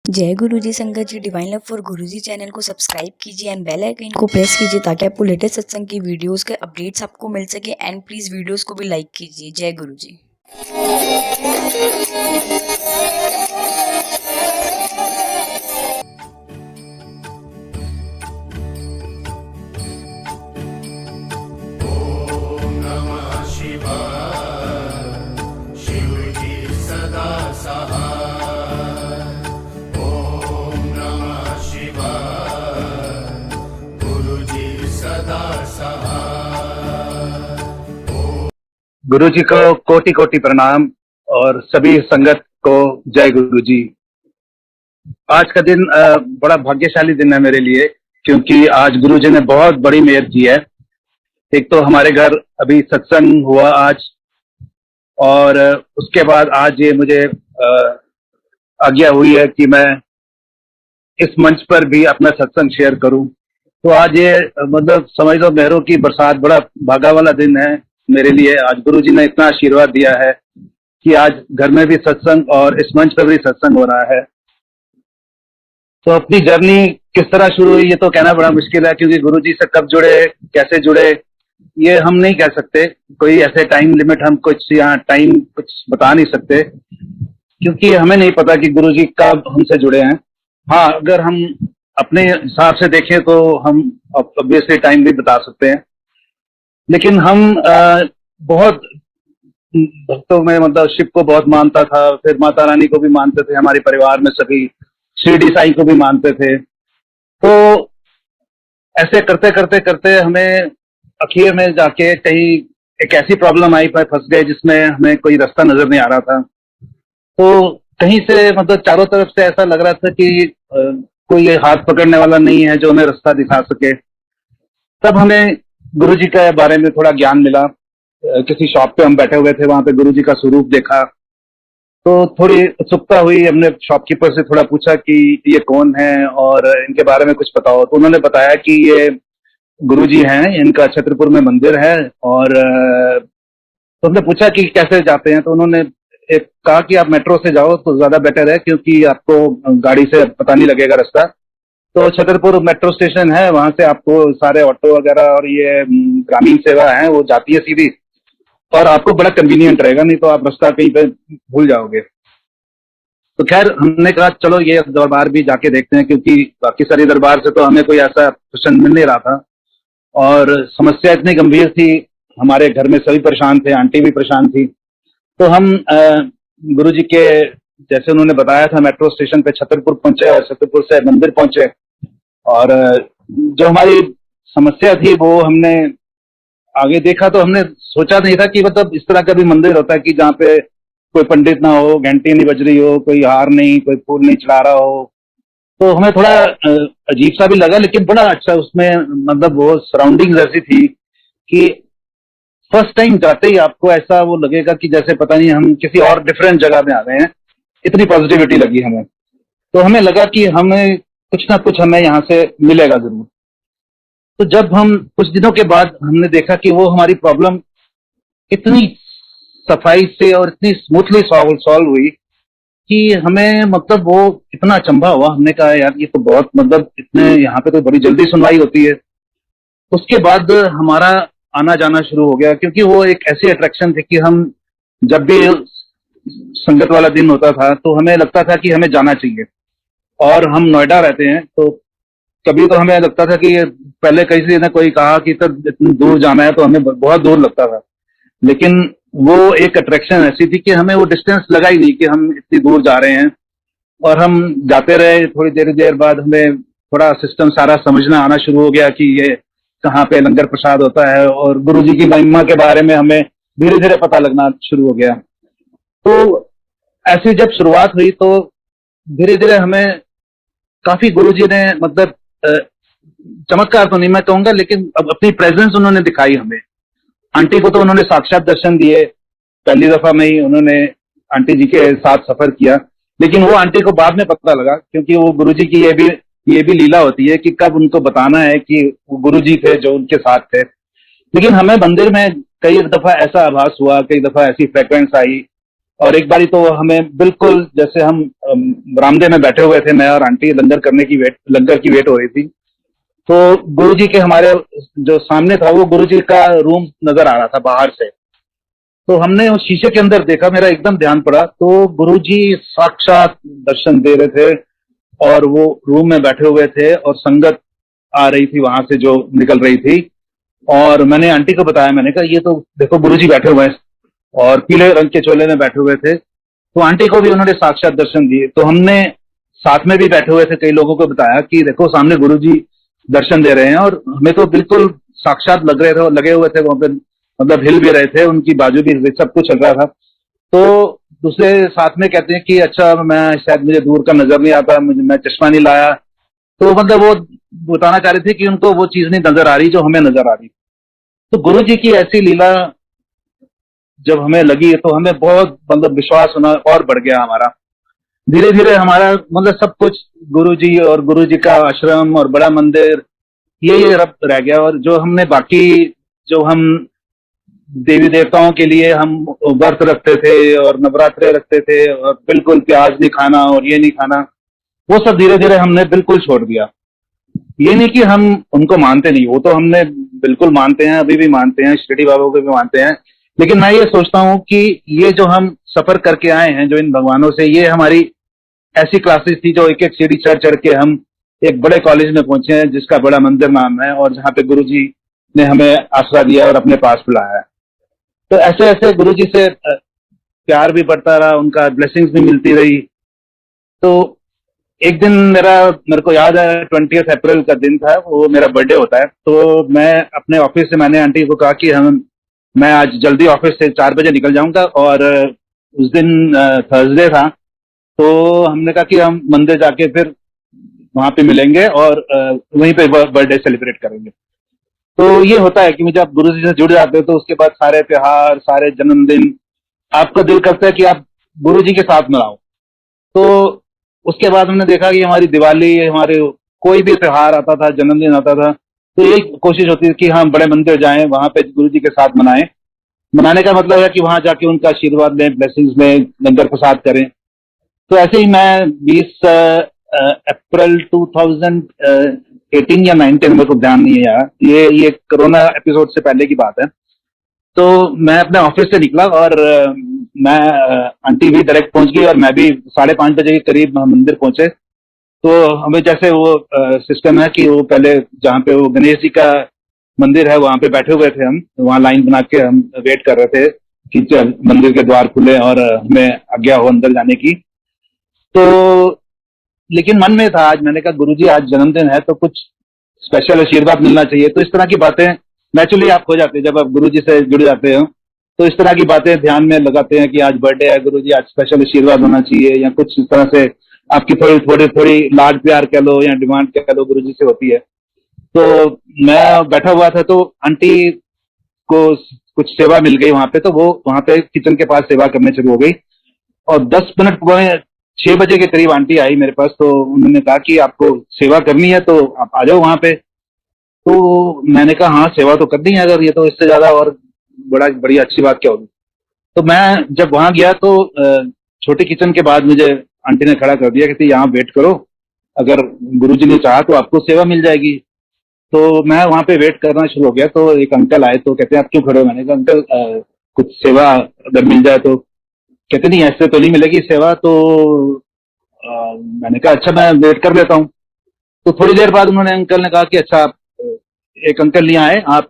जय गुरुजी संगत जी। Divine love for Guruji channel को सब्सक्राइब कीजिए एंड बेल आइकन को प्रेस कीजिए ताकि आपको लेटेस्ट सत्संग की वीडियोस के अपडेट्स आपको मिल सके। एंड प्लीज वीडियोस को भी लाइक कीजिए। जय गुरुजी। गुरु जी को कोटि कोटि प्रणाम और सभी संगत को जय गुरु जी। आज का दिन बड़ा भाग्यशाली दिन है मेरे लिए, क्योंकि आज गुरु जी ने बहुत बड़ी मेहर की है। एक तो हमारे घर अभी सत्संग हुआ आज, और उसके बाद आज ये मुझे आज्ञा हुई है कि मैं इस मंच पर भी अपना सत्संग शेयर करूं। तो आज ये मतलब समझ लो मेहरों की बरसात, बड़ा भागा वाला दिन है मेरे लिए। आज गुरु जी ने इतना आशीर्वाद दिया है कि आज घर में भी सत्संग और इस मंच पर भी सत्संग हो रहा है। तो अपनी जर्नी किस तरह शुरू हुई ये तो कहना बड़ा मुश्किल है, क्योंकि गुरु जी से कब जुड़े, कैसे जुड़े, ये हम नहीं कह सकते। कोई ऐसे टाइम लिमिट हम कुछ यहाँ टाइम कुछ बता नहीं सकते, क्योंकि हमें नहीं पता कि गुरु जी कब हमसे जुड़े हैं। हाँ, अगर हम अपने हिसाब से देखें तो हम ऑब्वियसली टाइम भी बता सकते हैं, लेकिन हम बहुत भक्तों में, मतलब शिव को बहुत मानता था, फिर माता रानी को भी मानते थे, हमारे परिवार में सभी शिरडी साईं को भी मानते थे। तो ऐसे करते करते करते हमें आखिर में जाके कहीं एक ऐसी प्रॉब्लम आई पर फंस गए जिसमें हमें कोई रास्ता नजर नहीं आ रहा था। तो कहीं से मतलब चारों तरफ से ऐसा लग रहा था कि कोई हाथ पकड़ने वाला नहीं है जो हमें रास्ता दिखा सके। तब हमें गुरु जी के बारे में थोड़ा ज्ञान मिला। किसी शॉप पे हम बैठे हुए थे, वहां पे गुरु जी का स्वरूप देखा, तो थोड़ी उत्सुकता हुई। हमने शॉपकीपर से थोड़ा पूछा कि ये कौन है और इनके बारे में कुछ बताओ। तो उन्होंने बताया कि ये गुरु जी हैं, इनका छतरपुर में मंदिर है। और तो हमने पूछा कि कैसे जाते हैं, तो उन्होंने एक कहा कि आप मेट्रो से जाओ तो ज्यादा बेटर है, क्योंकि आपको गाड़ी से पता नहीं लगेगा रास्ता। तो छतरपुर मेट्रो स्टेशन है, वहां से आपको सारे ऑटो वगैरह और ये ग्रामीण सेवा है वो जाती है सीधी, और आपको बड़ा कन्वीनियंट रहेगा, नहीं तो आप रास्ता कहीं पे भूल जाओगे। तो खैर हमने कहा चलो ये दरबार भी जाके देखते हैं, क्योंकि बाकी सारी दरबार से तो हमें कोई ऐसा क्वेश्चन मिल नहीं रहा था। और समस्या इतनी गंभीर थी, हमारे घर में सभी परेशान थे, आंटी भी परेशान थी। तो हम गुरु जी के जैसे उन्होंने बताया था मेट्रो स्टेशन पे छतरपुर पहुंचे और छतरपुर से मंदिर पहुंचे। और जो हमारी समस्या थी वो हमने आगे देखा, तो हमने सोचा नहीं था कि मतलब इस तरह का भी मंदिर होता है कि जहाँ पे कोई पंडित ना हो, घंटी नहीं बज रही हो, कोई हार नहीं, कोई फूल नहीं चला रहा हो। तो हमें थोड़ा अजीब सा भी लगा, लेकिन बड़ा अच्छा उसमें मतलब वो सराउंडिंग्स ऐसी थी कि फर्स्ट टाइम जाते ही आपको ऐसा वो लगेगा कि जैसे पता नहीं हम किसी और डिफरेंट जगह में आ गए हैं। इतनी पॉजिटिविटी लगी हमें। तो हमें लगा कि हमें कुछ ना कुछ हमें यहाँ से मिलेगा जरूर। तो जब हम कुछ दिनों के बाद हमने देखा कि वो हमारी प्रॉब्लम इतनी सफाई से और इतनी स्मूथली सॉल्व हुई कि हमें मतलब वो इतना अचंभा हुआ। हमने कहा यार ये तो बहुत मतलब इतने यहाँ पे तो बड़ी जल्दी सुनवाई होती है। उसके बाद हमारा आना जाना शुरू हो गया, क्योंकि वो एक ऐसी अट्रैक्शन थी कि हम जब भी संगत वाला दिन होता था तो हमें लगता था कि हमें जाना चाहिए। और हम नोएडा रहते हैं, तो कभी तो हमें लगता था कि पहले किसी ने कोई कहा कि तब इतनी दूर जाना है तो हमें बहुत दूर लगता था, लेकिन वो एक अट्रैक्शन ऐसी थी कि हमें वो डिस्टेंस लगा ही नहीं कि हम इतनी दूर जा रहे हैं। और हम जाते रहे, थोड़ी देर बाद हमें थोड़ा सिस्टम सारा समझना आना शुरू हो गया कि ये कहाँ पे लंगर प्रसाद होता है, और गुरु जी की महिमा के बारे में हमें धीरे धीरे पता लगना शुरू हो गया। तो ऐसी जब शुरुआत हुई तो धीरे धीरे हमें काफी गुरु जी ने मतलब चमत्कार तो नहीं मैं कहूंगा, लेकिन अब अपनी प्रेजेंस उन्होंने दिखाई हमें। आंटी को तो उन्होंने साक्षात दर्शन दिए, पहली दफा में ही उन्होंने आंटी जी के साथ सफर किया। लेकिन वो आंटी को बाद में पता लगा, क्योंकि वो गुरु जी की ये भी लीला होती है कि कब उनको बताना है कि वो गुरु जी थे जो उनके साथ थे। लेकिन हमें मंदिर में कई दफा ऐसा आभास हुआ, कई दफा ऐसी फ्रेक्वेंस आई और एक बारी तो हमें बिल्कुल जैसे हम बरामदे में बैठे हुए थे, मैं और आंटी, लंगर की वेट हो रही थी। तो गुरुजी के हमारे जो सामने था वो गुरुजी का रूम नजर आ रहा था बाहर से। तो हमने उस शीशे के अंदर देखा, मेरा एकदम ध्यान पड़ा, तो गुरुजी साक्षात दर्शन दे रहे थे और वो रूम में बैठे हुए थे और संगत आ रही थी वहां से जो निकल रही थी। और मैंने आंटी को बताया, मैंने कहा ये तो देखो गुरुजी बैठे हुए हैं, और पीले रंग के चोले में बैठे हुए थे। तो आंटी को भी उन्होंने साक्षात दर्शन दिए। तो हमने साथ में भी बैठे हुए थे कई लोगों को बताया कि देखो सामने गुरुजी दर्शन दे रहे हैं, और हमें तो बिल्कुल साक्षात लग रहे थे और लगे हुए थे वहां पे, मतलब हिल भी रहे थे, उनकी बाजू भी हिल रही, सब कुछ चल रहा था। तो दूसरे साथ में कहते हैं कि अच्छा मैं शायद मुझे दूर का नजर नहीं आता, मुझे मैं चश्मा नहीं लाया। तो मतलब वो बताना चाह रहे थे कि उनको वो चीज नहीं नजर आ रही जो हमें नजर आ रही। तो गुरु जी की ऐसी लीला जब हमें लगी तो हमें बहुत मतलब विश्वास होना और बढ़ गया हमारा। धीरे धीरे हमारा मतलब सब कुछ गुरु जी और गुरु जी का आश्रम और बड़ा मंदिर ये रब रह गया। और जो हमने बाकी जो हम देवी देवताओं के लिए हम व्रत रखते थे और नवरात्रे रखते थे और बिल्कुल प्याज नहीं खाना और ये नहीं खाना, वो सब धीरे धीरे हमने बिल्कुल छोड़ दिया। ये नहीं कि हम उनको मानते नहीं, वो तो हमने बिल्कुल मानते हैं, अभी भी मानते हैं, शिरडी बाबा को भी मानते हैं। लेकिन मैं ये सोचता हूँ कि ये जो हम सफर करके आए हैं जो इन भगवानों से, ये हमारी ऐसी क्लासेस थी जो एक एक सीढ़ी चढ़ चढ़ के हम एक बड़े कॉलेज में पहुंचे हैं जिसका बड़ा मंदिर नाम है, और जहाँ पे गुरु जी ने हमें आसरा दिया और अपने पास बुलाया है। तो ऐसे ऐसे गुरु जी से प्यार भी बढ़ता रहा, उनका ब्लेसिंग्स भी मिलती रही। तो एक दिन मेरे को याद है 20 अप्रैल का दिन था, वो मेरा बर्थडे होता है। तो मैं अपने ऑफिस से मैंने आंटी को कहा कि मैं आज जल्दी ऑफिस से 4 बजे निकल जाऊंगा, और उस दिन थर्सडे था। तो हमने कहा कि हम मंदिर जाके फिर वहां पे मिलेंगे और वहीं पे बर्थडे सेलिब्रेट करेंगे। तो ये होता है कि जब गुरु जी से जुड़ जाते हो तो उसके बाद सारे त्योहार, सारे जन्मदिन आपका दिल करता है कि आप गुरु जी के साथ मनाओ। तो उसके बाद हमने देखा कि हमारी दिवाली, हमारे कोई भी त्योहार आता था, जन्मदिन आता था, तो यही कोशिश होती थी कि हम बड़े मंदिर जाएं, वहां पे गुरु जी के साथ मनाएं। मनाने का मतलब है कि वहां जाके उनका आशीर्वाद लें, ब्लेसिंग्स लें, लंगर प्रसाद करें। तो ऐसे ही मैं 20 अप्रैल 2018 या 19, मेरे को ध्यान नहीं है यार, ये कोरोना एपिसोड से पहले की बात है। तो मैं अपने ऑफिस से निकला और मैं आंटी भी डायरेक्ट पहुंच गई और मैं भी 5:30 बजे के करीब मंदिर पहुंचे। तो हमें जैसे वो सिस्टम है कि वो पहले जहाँ पे वो गणेश जी का मंदिर है वहां पे बैठे हुए थे, हम वहां लाइन बना के हम वेट कर रहे थे कि चल मंदिर के द्वार खुले और हमें आज्ञा हो अंदर जाने की। तो लेकिन मन में था, आज मैंने कहा गुरुजी आज जन्मदिन है तो कुछ स्पेशल आशीर्वाद मिलना चाहिए। तो इस तरह की बातें नेचुरली आप हो जाते हैं जब आप गुरुजी से जुड़ जाते हो। तो इस तरह की बातें ध्यान में लगाते हैं कि आज बर्थडे है, गुरुजी आज स्पेशल आशीर्वाद होना चाहिए, या कुछ इस तरह से आपकी थोड़ी थोड़ी थोड़ी लाड प्यार कह लो या डिमांड कह लो गुरुजी से होती है। तो मैं बैठा हुआ था तो आंटी को कुछ सेवा मिल गई वहां पे, तो वो वहां पे किचन के पास सेवा करने शुरू हो गई। और 10 मिनट 6 बजे के करीब आंटी आई मेरे पास, तो उन्होंने कहा कि आपको सेवा करनी है तो आप आ जाओ वहां पे। तो मैंने कहा हाँ सेवा तो करनी है, अगर ये तो इससे ज्यादा और बड़ी अच्छी बात क्या होगी। तो मैं जब वहां गया तो छोटे किचन के बाद मुझे आंटी ने खड़ा कर दिया, कहती यहाँ वेट करो, अगर गुरुजी ने चाहा तो आपको सेवा मिल जाएगी। तो मैं वहां पे वेट करना शुरू हो गया। तो एक अंकल आए तो कहते हैं आप क्यों खड़े हो। मैंने कहा अंकल कुछ सेवा अगर मिल जाए तो। कहते नहीं ऐसे तो नहीं मिलेगी सेवा। तो मैंने कहा अच्छा मैं वेट कर लेता हूँ। तो थोड़ी देर बाद उन्होंने अंकल ने कहा कि अच्छा आप एक अंकल नहीं आए, आप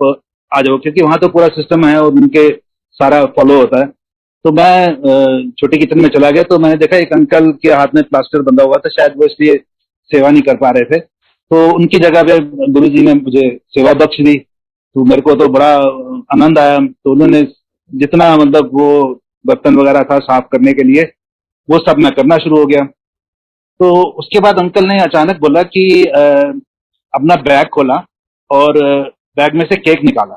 आ जाओ, क्योंकि वहां तो पूरा सिस्टम है और उनके सारा फॉलो होता है। तो मैं छोटी किचन में चला गया तो मैंने देखा एक अंकल के हाथ में प्लास्टर बंधा हुआ था, शायद वो इसलिए सेवा नहीं कर पा रहे थे। तो उनकी जगह पे गुरु जी ने मुझे सेवा बख्श दी। तो मेरे को तो बड़ा आनंद आया। तो उन्होंने जितना मतलब वो बर्तन वगैरह था साफ करने के लिए वो सब मैं करना शुरू हो गया। तो उसके बाद अंकल ने अचानक बोला कि अपना बैग खोला और बैग में से केक निकाला।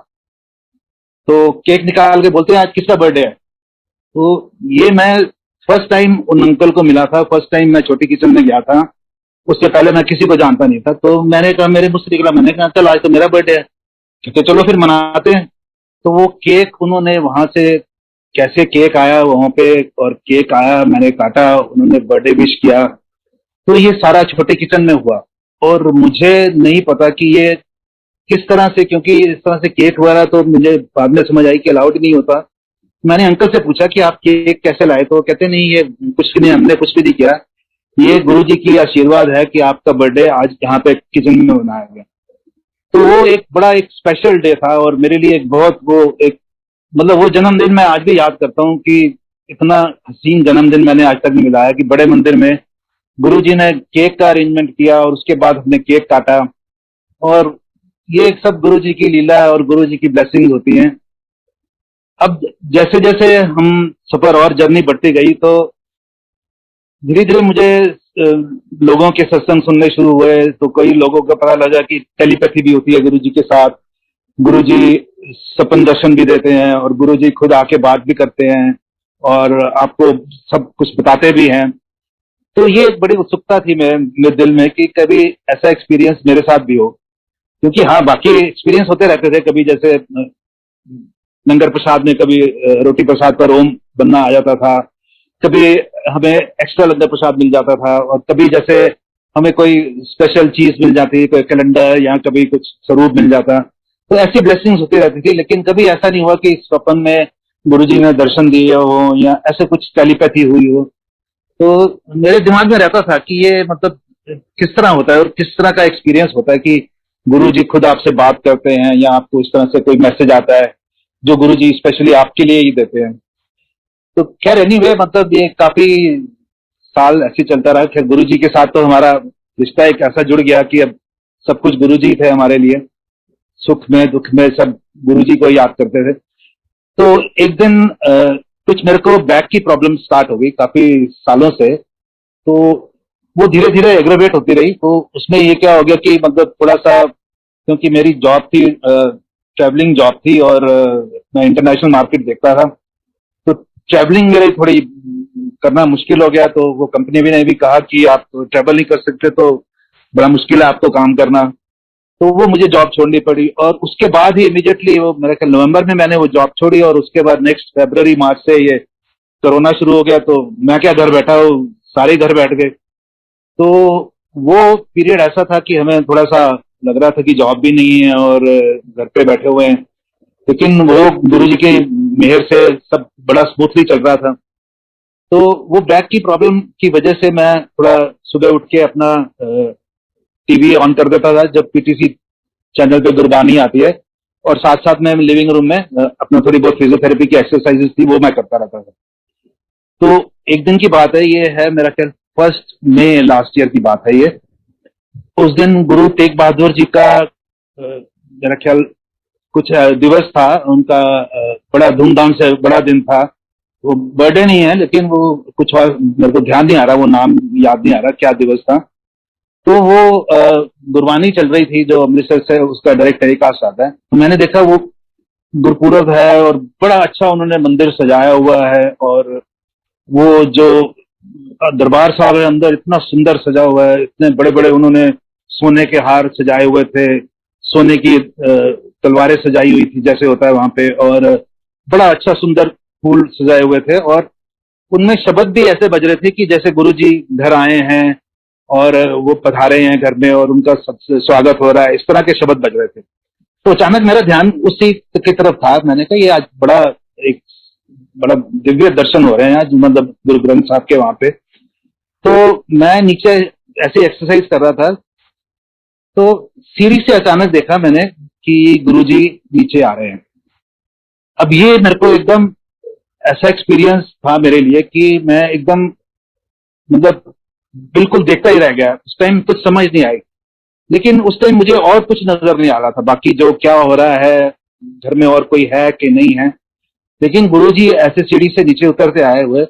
तो केक निकाल के बोलते हैं आज किसका बर्थडे है। तो ये मैं फर्स्ट टाइम उन अंकल को मिला था, फर्स्ट टाइम मैं छोटी किचन में गया था। उससे पहले मैं किसी को जानता नहीं था। तो मैंने कहा, मेरे मुझसे निकला, मैंने कहा अंकल आज तो मेरा बर्थडे है। तो चलो फिर मनाते हैं। तो वो केक उन्होंने वहां से कैसे केक आया वहां पे, और केक आया, मैंने काटा, उन्होंने बर्थडे विश किया। तो ये सारा छोटे किचन में हुआ। और मुझे नहीं पता कि ये किस तरह से, क्योंकि इस तरह से केक वगैरह तो मुझे बाद में समझ आई कि अलाउड नहीं होता। मैंने अंकल से पूछा कि आप केक कैसे लाए, तो कहते नहीं ये कुछ नहीं, हमने कुछ भी नहीं किया, ये गुरु जी की आशीर्वाद है कि आपका बर्थडे आज यहाँ पे किचन में मनाया गया। तो वो एक बड़ा एक स्पेशल डे था, और मेरे लिए एक बहुत वो एक मतलब वो जन्मदिन मैं आज भी याद करता हूँ कि इतना हसीन जन्मदिन मैंने आज तक नहीं मिला है, कि बड़े मंदिर में गुरु जी ने केक का अरेंजमेंट किया और उसके बाद हमने केक काटा। और ये एक सब गुरु जी की लीला है और गुरु जी की ब्लेसिंग होती है। अब जैसे जैसे हम सफर और जर्नी बढ़ती गई, तो धीरे धीरे मुझे लोगों के सत्संग सुनने शुरू हुए, तो कई लोगों को पता लगा कि टेलीपैथी भी होती है गुरु जी के साथ। गुरु जी सपन दर्शन भी देते हैं, और गुरु जी खुद आके बात भी करते हैं, और आपको सब कुछ बताते भी हैं। तो ये एक बड़ी उत्सुकता थी मेरे दिल में कि कभी ऐसा एक्सपीरियंस मेरे साथ भी हो। क्योंकि हाँ, बाकी एक्सपीरियंस होते रहते थे, कभी जैसे लंगर प्रसाद में कभी रोटी प्रसाद पर ओम बनना आ जाता था, कभी हमें एक्स्ट्रा लंगर प्रसाद मिल जाता था, और कभी जैसे हमें कोई स्पेशल चीज मिल जाती, कोई कैलेंडर या कभी कुछ स्वरूप मिल जाता। तो ऐसी ब्लेसिंग्स होती रहती थी, लेकिन कभी ऐसा नहीं हुआ कि स्वप्न में गुरुजी ने दर्शन दिए हो या ऐसे कुछ टेलीपैथी हुई हो। तो मेरे दिमाग में रहता था कि ये मतलब किस तरह होता है और किस तरह का एक्सपीरियंस होता है कि गुरु जी खुद आपसे बात करते हैं, या आपको इस तरह से कोई मैसेज आता है जो गुरु जी स्पेशली आपके लिए ही देते हैं। तो खैर एनीवे, मतलब ये काफी साल ऐसे चलता रहा। खैर गुरु जी के साथ तो हमारा रिश्ता एक ऐसा जुड़ गया कि अब सब कुछ गुरु जी थे हमारे लिए, सुख में दुख में सब गुरु जी को याद करते थे। तो एक दिन कुछ मेरे को बैक की प्रॉब्लम स्टार्ट हो गई काफी सालों से। तो वो धीरे धीरे एग्रेवेट होती रही। तो उसमें ये क्या हो गया कि मतलब थोड़ा सा, क्योंकि मेरी जॉब थी, ट्रैवलिंग जॉब थी, और मैं इंटरनेशनल मार्केट देखता था, तो ट्रैवलिंग मेरी थोड़ी करना मुश्किल हो गया। तो वो कंपनी भी ने भी कहा कि आप ट्रैवल नहीं कर सकते, तो बड़ा मुश्किल है आपको काम करना। तो वो मुझे जॉब छोड़नी पड़ी, और उसके बाद ही इमीडिएटली वो मेरे ख्याल नवंबर में मैंने वो जॉब छोड़ी, और उसके बाद नेक्स्ट फरवरी मार्च से ये कोरोना शुरू हो गया। तो मैं क्या घर बैठा हूँ, सारे घर बैठ गए। तो वो पीरियड ऐसा था कि हमें थोड़ा सा लग रहा था कि जॉब भी नहीं है और घर पे बैठे हुए हैं, लेकिन वो गुरु जी की मेहर से सब बड़ा स्मूथली चल रहा था। तो वो बैक की प्रॉब्लम की वजह से मैं थोड़ा सुबह उठ के अपना टीवी ऑन कर देता था जब पीटीसी चैनल पे गुरबानी आती है, और साथ साथ में लिविंग रूम में अपना थोड़ी बहुत फिजियोथेरेपी की एक्सरसाइजेस थी वो मैं करता रहता था। तो एक दिन की बात है, ये है मेरा ख्याल 1 मई लास्ट ईयर की बात है ये। उस दिन गुरु तेग बहादुर जी का मेरा ख्याल कुछ दिवस था उनका, बड़ा धूमधाम से बड़ा दिन था। वो बर्थडे नहीं है, लेकिन वो कुछ और मेरे को ध्यान नहीं आ रहा, वो नाम याद नहीं आ रहा क्या दिवस था। तो वो गुरबानी चल रही थी जो अमृतसर से उसका डायरेक्ट टेलीकास्ट आता है। तो मैंने देखा वो गुरपुरब है और बड़ा अच्छा उन्होंने मंदिर सजाया हुआ है, और वो जो दरबार साहब है अंदर इतना सुंदर सजा हुआ है, इतने बड़े बड़े उन्होंने सोने के हार सजाए हुए थे, सोने की तलवारें सजाई हुई थी जैसे होता है वहां पे, और बड़ा अच्छा सुंदर फूल सजाए हुए थे। और उनमें शब्द भी ऐसे बज रहे थे कि जैसे गुरु जी घर आए हैं और वो पधारे हैं घर में और उनका सबसे स्वागत हो रहा है, इस तरह के शब्द बज रहे थे। तो अचानक मेरा ध्यान उसी की तरफ था। मैंने कहा ये आज एक बड़ा दिव्य दर्शन हो रहे हैं आज, मतलब गुरु ग्रंथ साहब के वहां पे। तो मैं नीचे ऐसे एक्सरसाइज कर रहा था, तो सीढ़ी से अचानक देखा मैंने कि गुरुजी नीचे आ रहे हैं। अब ये मेरे को एकदम ऐसा एक्सपीरियंस था मेरे लिए कि मैं एकदम मतलब बिल्कुल देखता ही रह गया। उस टाइम कुछ समझ नहीं आई, लेकिन उस टाइम मुझे और कुछ नजर नहीं आ रहा था बाकी जो क्या हो रहा है, घर में और कोई है कि नहीं है। लेकिन गुरुजी ऐसे सीढ़ी से नीचे उतरते आए हुए,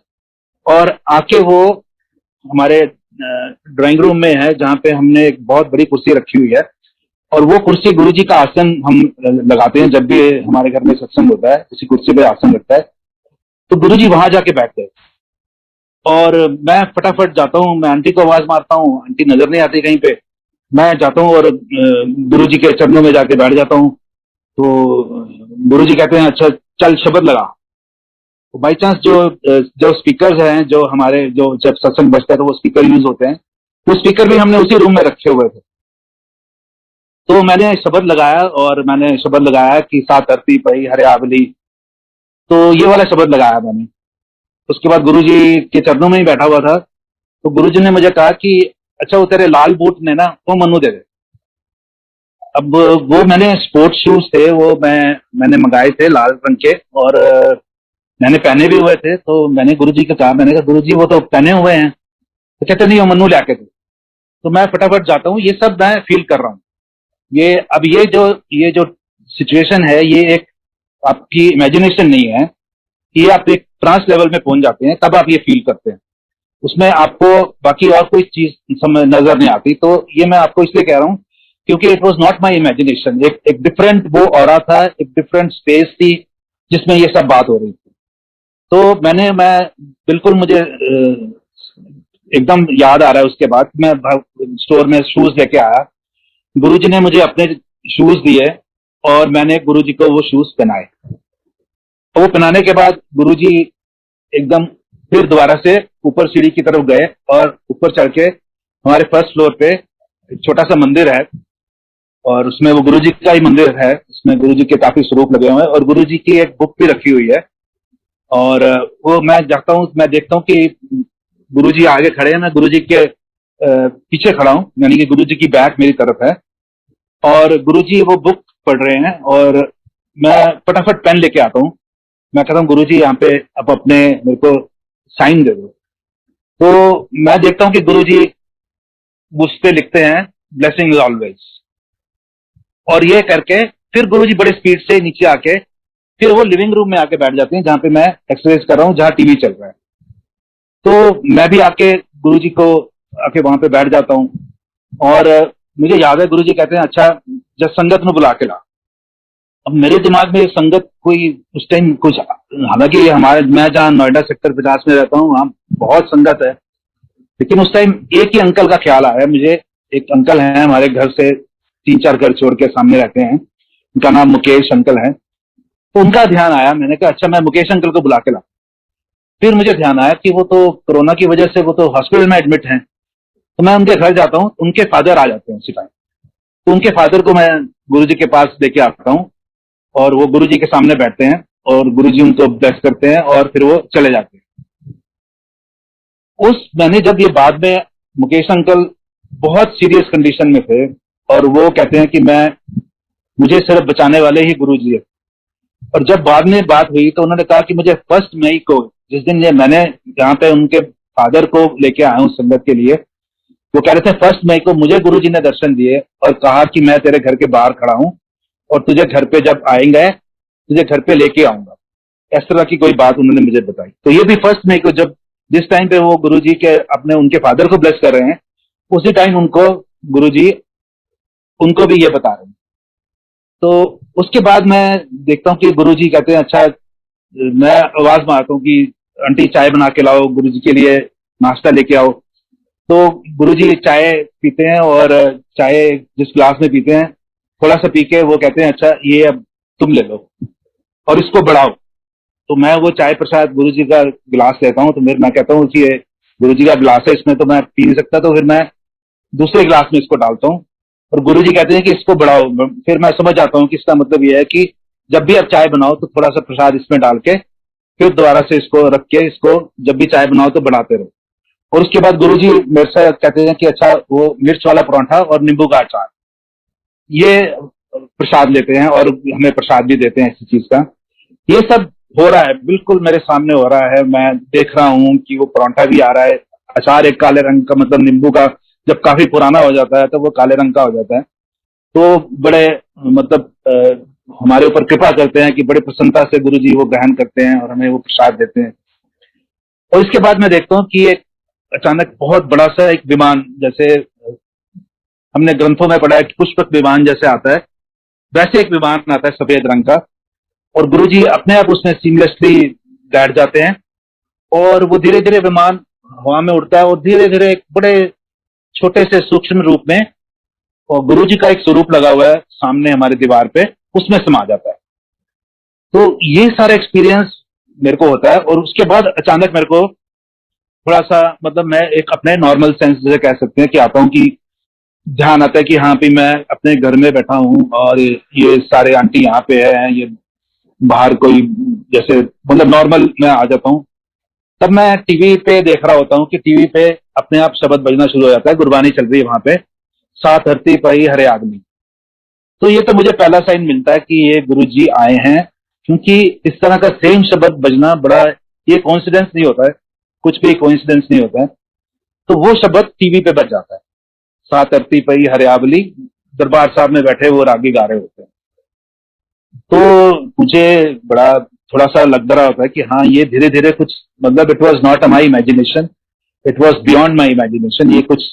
और आके वो हमारे ड्राइंग रूम में है जहाँ पे हमने एक बहुत बड़ी कुर्सी रखी हुई है, और वो कुर्सी गुरुजी का आसन हम लगाते हैं जब भी हमारे घर में सत्संग होता है, उसी कुर्सी पे आसन लगता है। तो गुरुजी वहां जाके बैठ गए, और मैं फटाफट जाता हूँ, मैं आंटी को आवाज मारता हूँ, आंटी नजर नहीं आती कहीं पे। मैं जाता हूँ और गुरुजी के चरणों में जाके बैठ जाता हूँ। तो गुरुजी कहते हैं अच्छा चल शब्द लगा। बाई चांस जो स्पीकर्स हैं, जो हमारे जो जब सत्संग बजता है तो वो स्पीकर यूज होते हैं, वो स्पीकर भी हमने उसी रूम में रखे हुए थे। तो मैंने शब्द लगाया, और मैंने शब्द लगाया कि सात धरती पई हरे आवली, तो ये वाला शब्द लगाया मैंने। उसके बाद गुरुजी के चरणों में ही बैठा हुआ था, तो गुरुजी ने मुझे कहा कि अच्छा वो तेरे लाल बूट ने ना वो मन्नू दे दे। अब वो मैंने स्पोर्ट्स शूज थे, वो मैंने मंगाए थे लाल रंग के, और मैंने पहने भी हुए थे। तो मैंने गुरुजी को कहा, मैंने कहा गुरुजी वो तो पहने हुए हैं। तो कहते नहीं, वो मन्नू लाके दे। तो मैं फटाफट जाता हूँ, ये सब मैं फील कर रहा हूँ। अब ये जो सिचुएशन है, ये एक आपकी इमेजिनेशन नहीं है, ये आप एक ट्रांस लेवल में पहुंच जाते हैं, तब आप ये फील करते हैं। उसमें आपको बाकी और कोई चीज नजर नहीं आती। तो ये मैं आपको इसलिए कह रहा हूँ क्योंकि it was not my imagination, एक डिफरेंट वो ऑरा था, एक डिफरेंट स्पेस थी जिसमें ये सब बात हो रही थी। तो मैं बिल्कुल मुझे एकदम याद आ रहा है। उसके बाद मैं स्टोर में शूज लेके आया, गुरुजी ने मुझे अपने शूज दिए, और मैंने गुरुजी को वो शूज पहनाए। तो वो पहनाने के बाद गुरुजी एकदम फिर दोबारा से ऊपर सीढ़ी की तरफ गए, और ऊपर चढ़ के हमारे फर्स्ट फ्लोर पे एक छोटा सा मंदिर है, और उसमें वो गुरुजी का ही मंदिर है, उसमें गुरुजी के काफी स्वरूप लगे हुए हैं, और गुरुजी की एक बुक भी रखी हुई है। और वो मैं जाता हूँ, मैं देखता हूँ कि गुरुजी आगे खड़े हैं, मैं गुरुजी के पीछे खड़ा हूँ, यानी कि गुरुजी की बैक मेरी तरफ है, और गुरुजी वो बुक पढ़ रहे हैं, और मैं फटाफट पेन लेके आता हूँ। मैं कहता हूँ गुरुजी यहाँ पे अब अपने मेरे को साइन दे दो। तो मैं देखता हूँ कि गुरुजी उस पे लिखते हैं ब्लेसिंग इज ऑलवेज, और ये करके फिर गुरुजी बड़े स्पीड से नीचे आके फिर वो लिविंग रूम में आके बैठ जाते हैं, जहां पे मैं एक्सरसाइज कर रहा हूँ, जहां टीवी चल रहा है। तो मैं भी आके गुरुजी को आके वहां पे बैठ जाता हूँ, और मुझे याद है गुरुजी कहते हैं अच्छा जब संगत में बुला के ला। अब मेरे दिमाग में संगत कोई उस टाइम कुछ, हालांकि हमारे मैं जहाँ नोएडा सेक्टर 50 में रहता हूँ, वहां बहुत संगत है, लेकिन उस टाइम एक ही अंकल का ख्याल आया मुझे। एक अंकल है हमारे घर से 3-4 घर छोड़ के सामने रहते हैं, उनका नाम मुकेश अंकल है। तो उनका ध्यान आया, मैंने कहा अच्छा मैं मुकेश अंकल को बुला के ला। फिर मुझे ध्यान आया कि वो तो कोरोना की वजह से वो तो हॉस्पिटल में एडमिट हैं। तो मैं उनके घर जाता हूँ, उनके फादर आ जाते हैं उसी टाइम। तो उनके फादर को मैं गुरुजी के पास लेके आता हूँ, और वो गुरुजी के सामने बैठते हैं, और गुरुजी उनको ब्लेस करते हैं, और फिर वो चले जाते हैं। मैंने जब ये बाद में, मुकेश अंकल बहुत सीरियस कंडीशन में थे, और वो कहते हैं कि मुझे सिर्फ बचाने वाले ही गुरुजी है। और जब बाद में बात हुई तो उन्होंने कहा कि मुझे 1 मई को, जिस दिन मैंने जहाँ पे उनके फादर को लेके आया हूँ संगत के लिए, वो कह रहे थे 1 मई को मुझे गुरुजी ने दर्शन दिए और कहा कि मैं तेरे घर के बाहर खड़ा हूँ, और तुझे घर पे जब आएंगे तुझे घर पे लेके आऊंगा। इस तरह की कोई बात उन्होंने मुझे बताई। तो ये भी 1 मई को, जब जिस टाइम पे वो गुरुजी के अपने उनके फादर को ब्लेस कर रहे हैं, उसी टाइम उनको गुरुजी उनको भी ये बता रहे हैं। तो उसके बाद मैं देखता हूँ कि गुरुजी कहते हैं अच्छा, मैं आवाज मारता हूँ कि आंटी चाय बना के लाओ, गुरुजी के लिए नाश्ता लेके आओ। तो गुरुजी चाय पीते हैं, और चाय जिस गिलास में पीते हैं थोड़ा सा पी के वो कहते हैं अच्छा ये अब तुम ले लो और इसको बढ़ाओ। तो मैं वो चाय प्रसाद गुरुजी का गिलास लेता हूँ, तो मैं कहता हूँ कि ये गुरुजी का गिलास है, इसमें तो मैं पी नहीं सकता, तो फिर मैं दूसरे गिलास में इसको डालता हूँ, और गुरुजी कहते हैं कि इसको बढ़ाओ। फिर मैं समझ जाता हूँ कि इसका मतलब ये है कि जब भी आप चाय बनाओ तो थोड़ा सा प्रसाद इसमें डाल के फिर दोबारा से इसको रख के इसको जब भी चाय बनाओ तो बढ़ाते रहो। और उसके बाद गुरुजी मेरे से कहते हैं कि अच्छा वो मिर्च वाला परांठा और नींबू का अचार, ये प्रसाद लेते हैं, और हमें प्रसाद भी देते हैं इसी चीज का। ये सब हो रहा है, बिल्कुल मेरे सामने हो रहा है। मैं देख रहा हूँ कि वो परांठा भी आ रहा है, अचार एक काले रंग का, मतलब नींबू का जब काफी पुराना हो जाता है तो वो काले रंग का हो जाता है। तो बड़े मतलब हमारे ऊपर कृपा करते हैं कि बड़े प्रसन्नता से गुरुजी वो ग्रहण करते हैं और हमें वो प्रसाद देते हैं। और इसके बाद मैं देखता हूँ कि एक अचानक बहुत बड़ा सा एक विमान, जैसे हमने ग्रंथों में पढ़ा है कि पुष्पक विमान जैसे आता है, वैसे एक विमान आता है सफेद रंग का, और गुरुजी अपने आप उसमें सीमलेसली बैठ जाते हैं, और वो धीरे धीरे विमान हवा में उड़ता है, और धीरे धीरे एक बड़े छोटे से सूक्ष्म रूप में, और गुरुजी का एक स्वरूप लगा हुआ है सामने हमारी दीवार पे, उसमें समा जाता है। तो ये सारा एक्सपीरियंस मेरे को होता है। और उसके बाद अचानक मेरे को थोड़ा सा मतलब मैं एक अपने नॉर्मल सेंस जैसे कह सकते हैं कि आता हूँ कि ध्यान आता है कि हाँ भी मैं अपने घर में बैठा हूँ और ये सारे आंटी यहाँ पे है, ये बाहर कोई जैसे मतलब नॉर्मल मैं आ जाता हूँ। तब मैं टीवी पे देख रहा होता हूँ कि टीवी पे अपने आप शब्द बजना शुरू हो जाता है, गुरबानी चल रही है वहां पे, सात धरती पई हरे आदमी। तो ये तो मुझे पहला साइन मिलता है कि ये गुरु जी आए हैं, क्योंकि इस तरह का सेम शब्द बजना बड़ा, ये कोइंसिडेंस नहीं होता है, कुछ भी कोइंसिडेंस नहीं होता है। तो वो शब्द टीवी पे बज जाता है, सात धरती पई हरियावली, दरबार साहब में बैठे वो रागी गा रहे होते हैं। तो मुझे बड़ा थोड़ा सा लग रहा होता है कि हाँ ये धीरे धीरे कुछ मतलब it was not my imagination, it was beyond my imagination, ये कुछ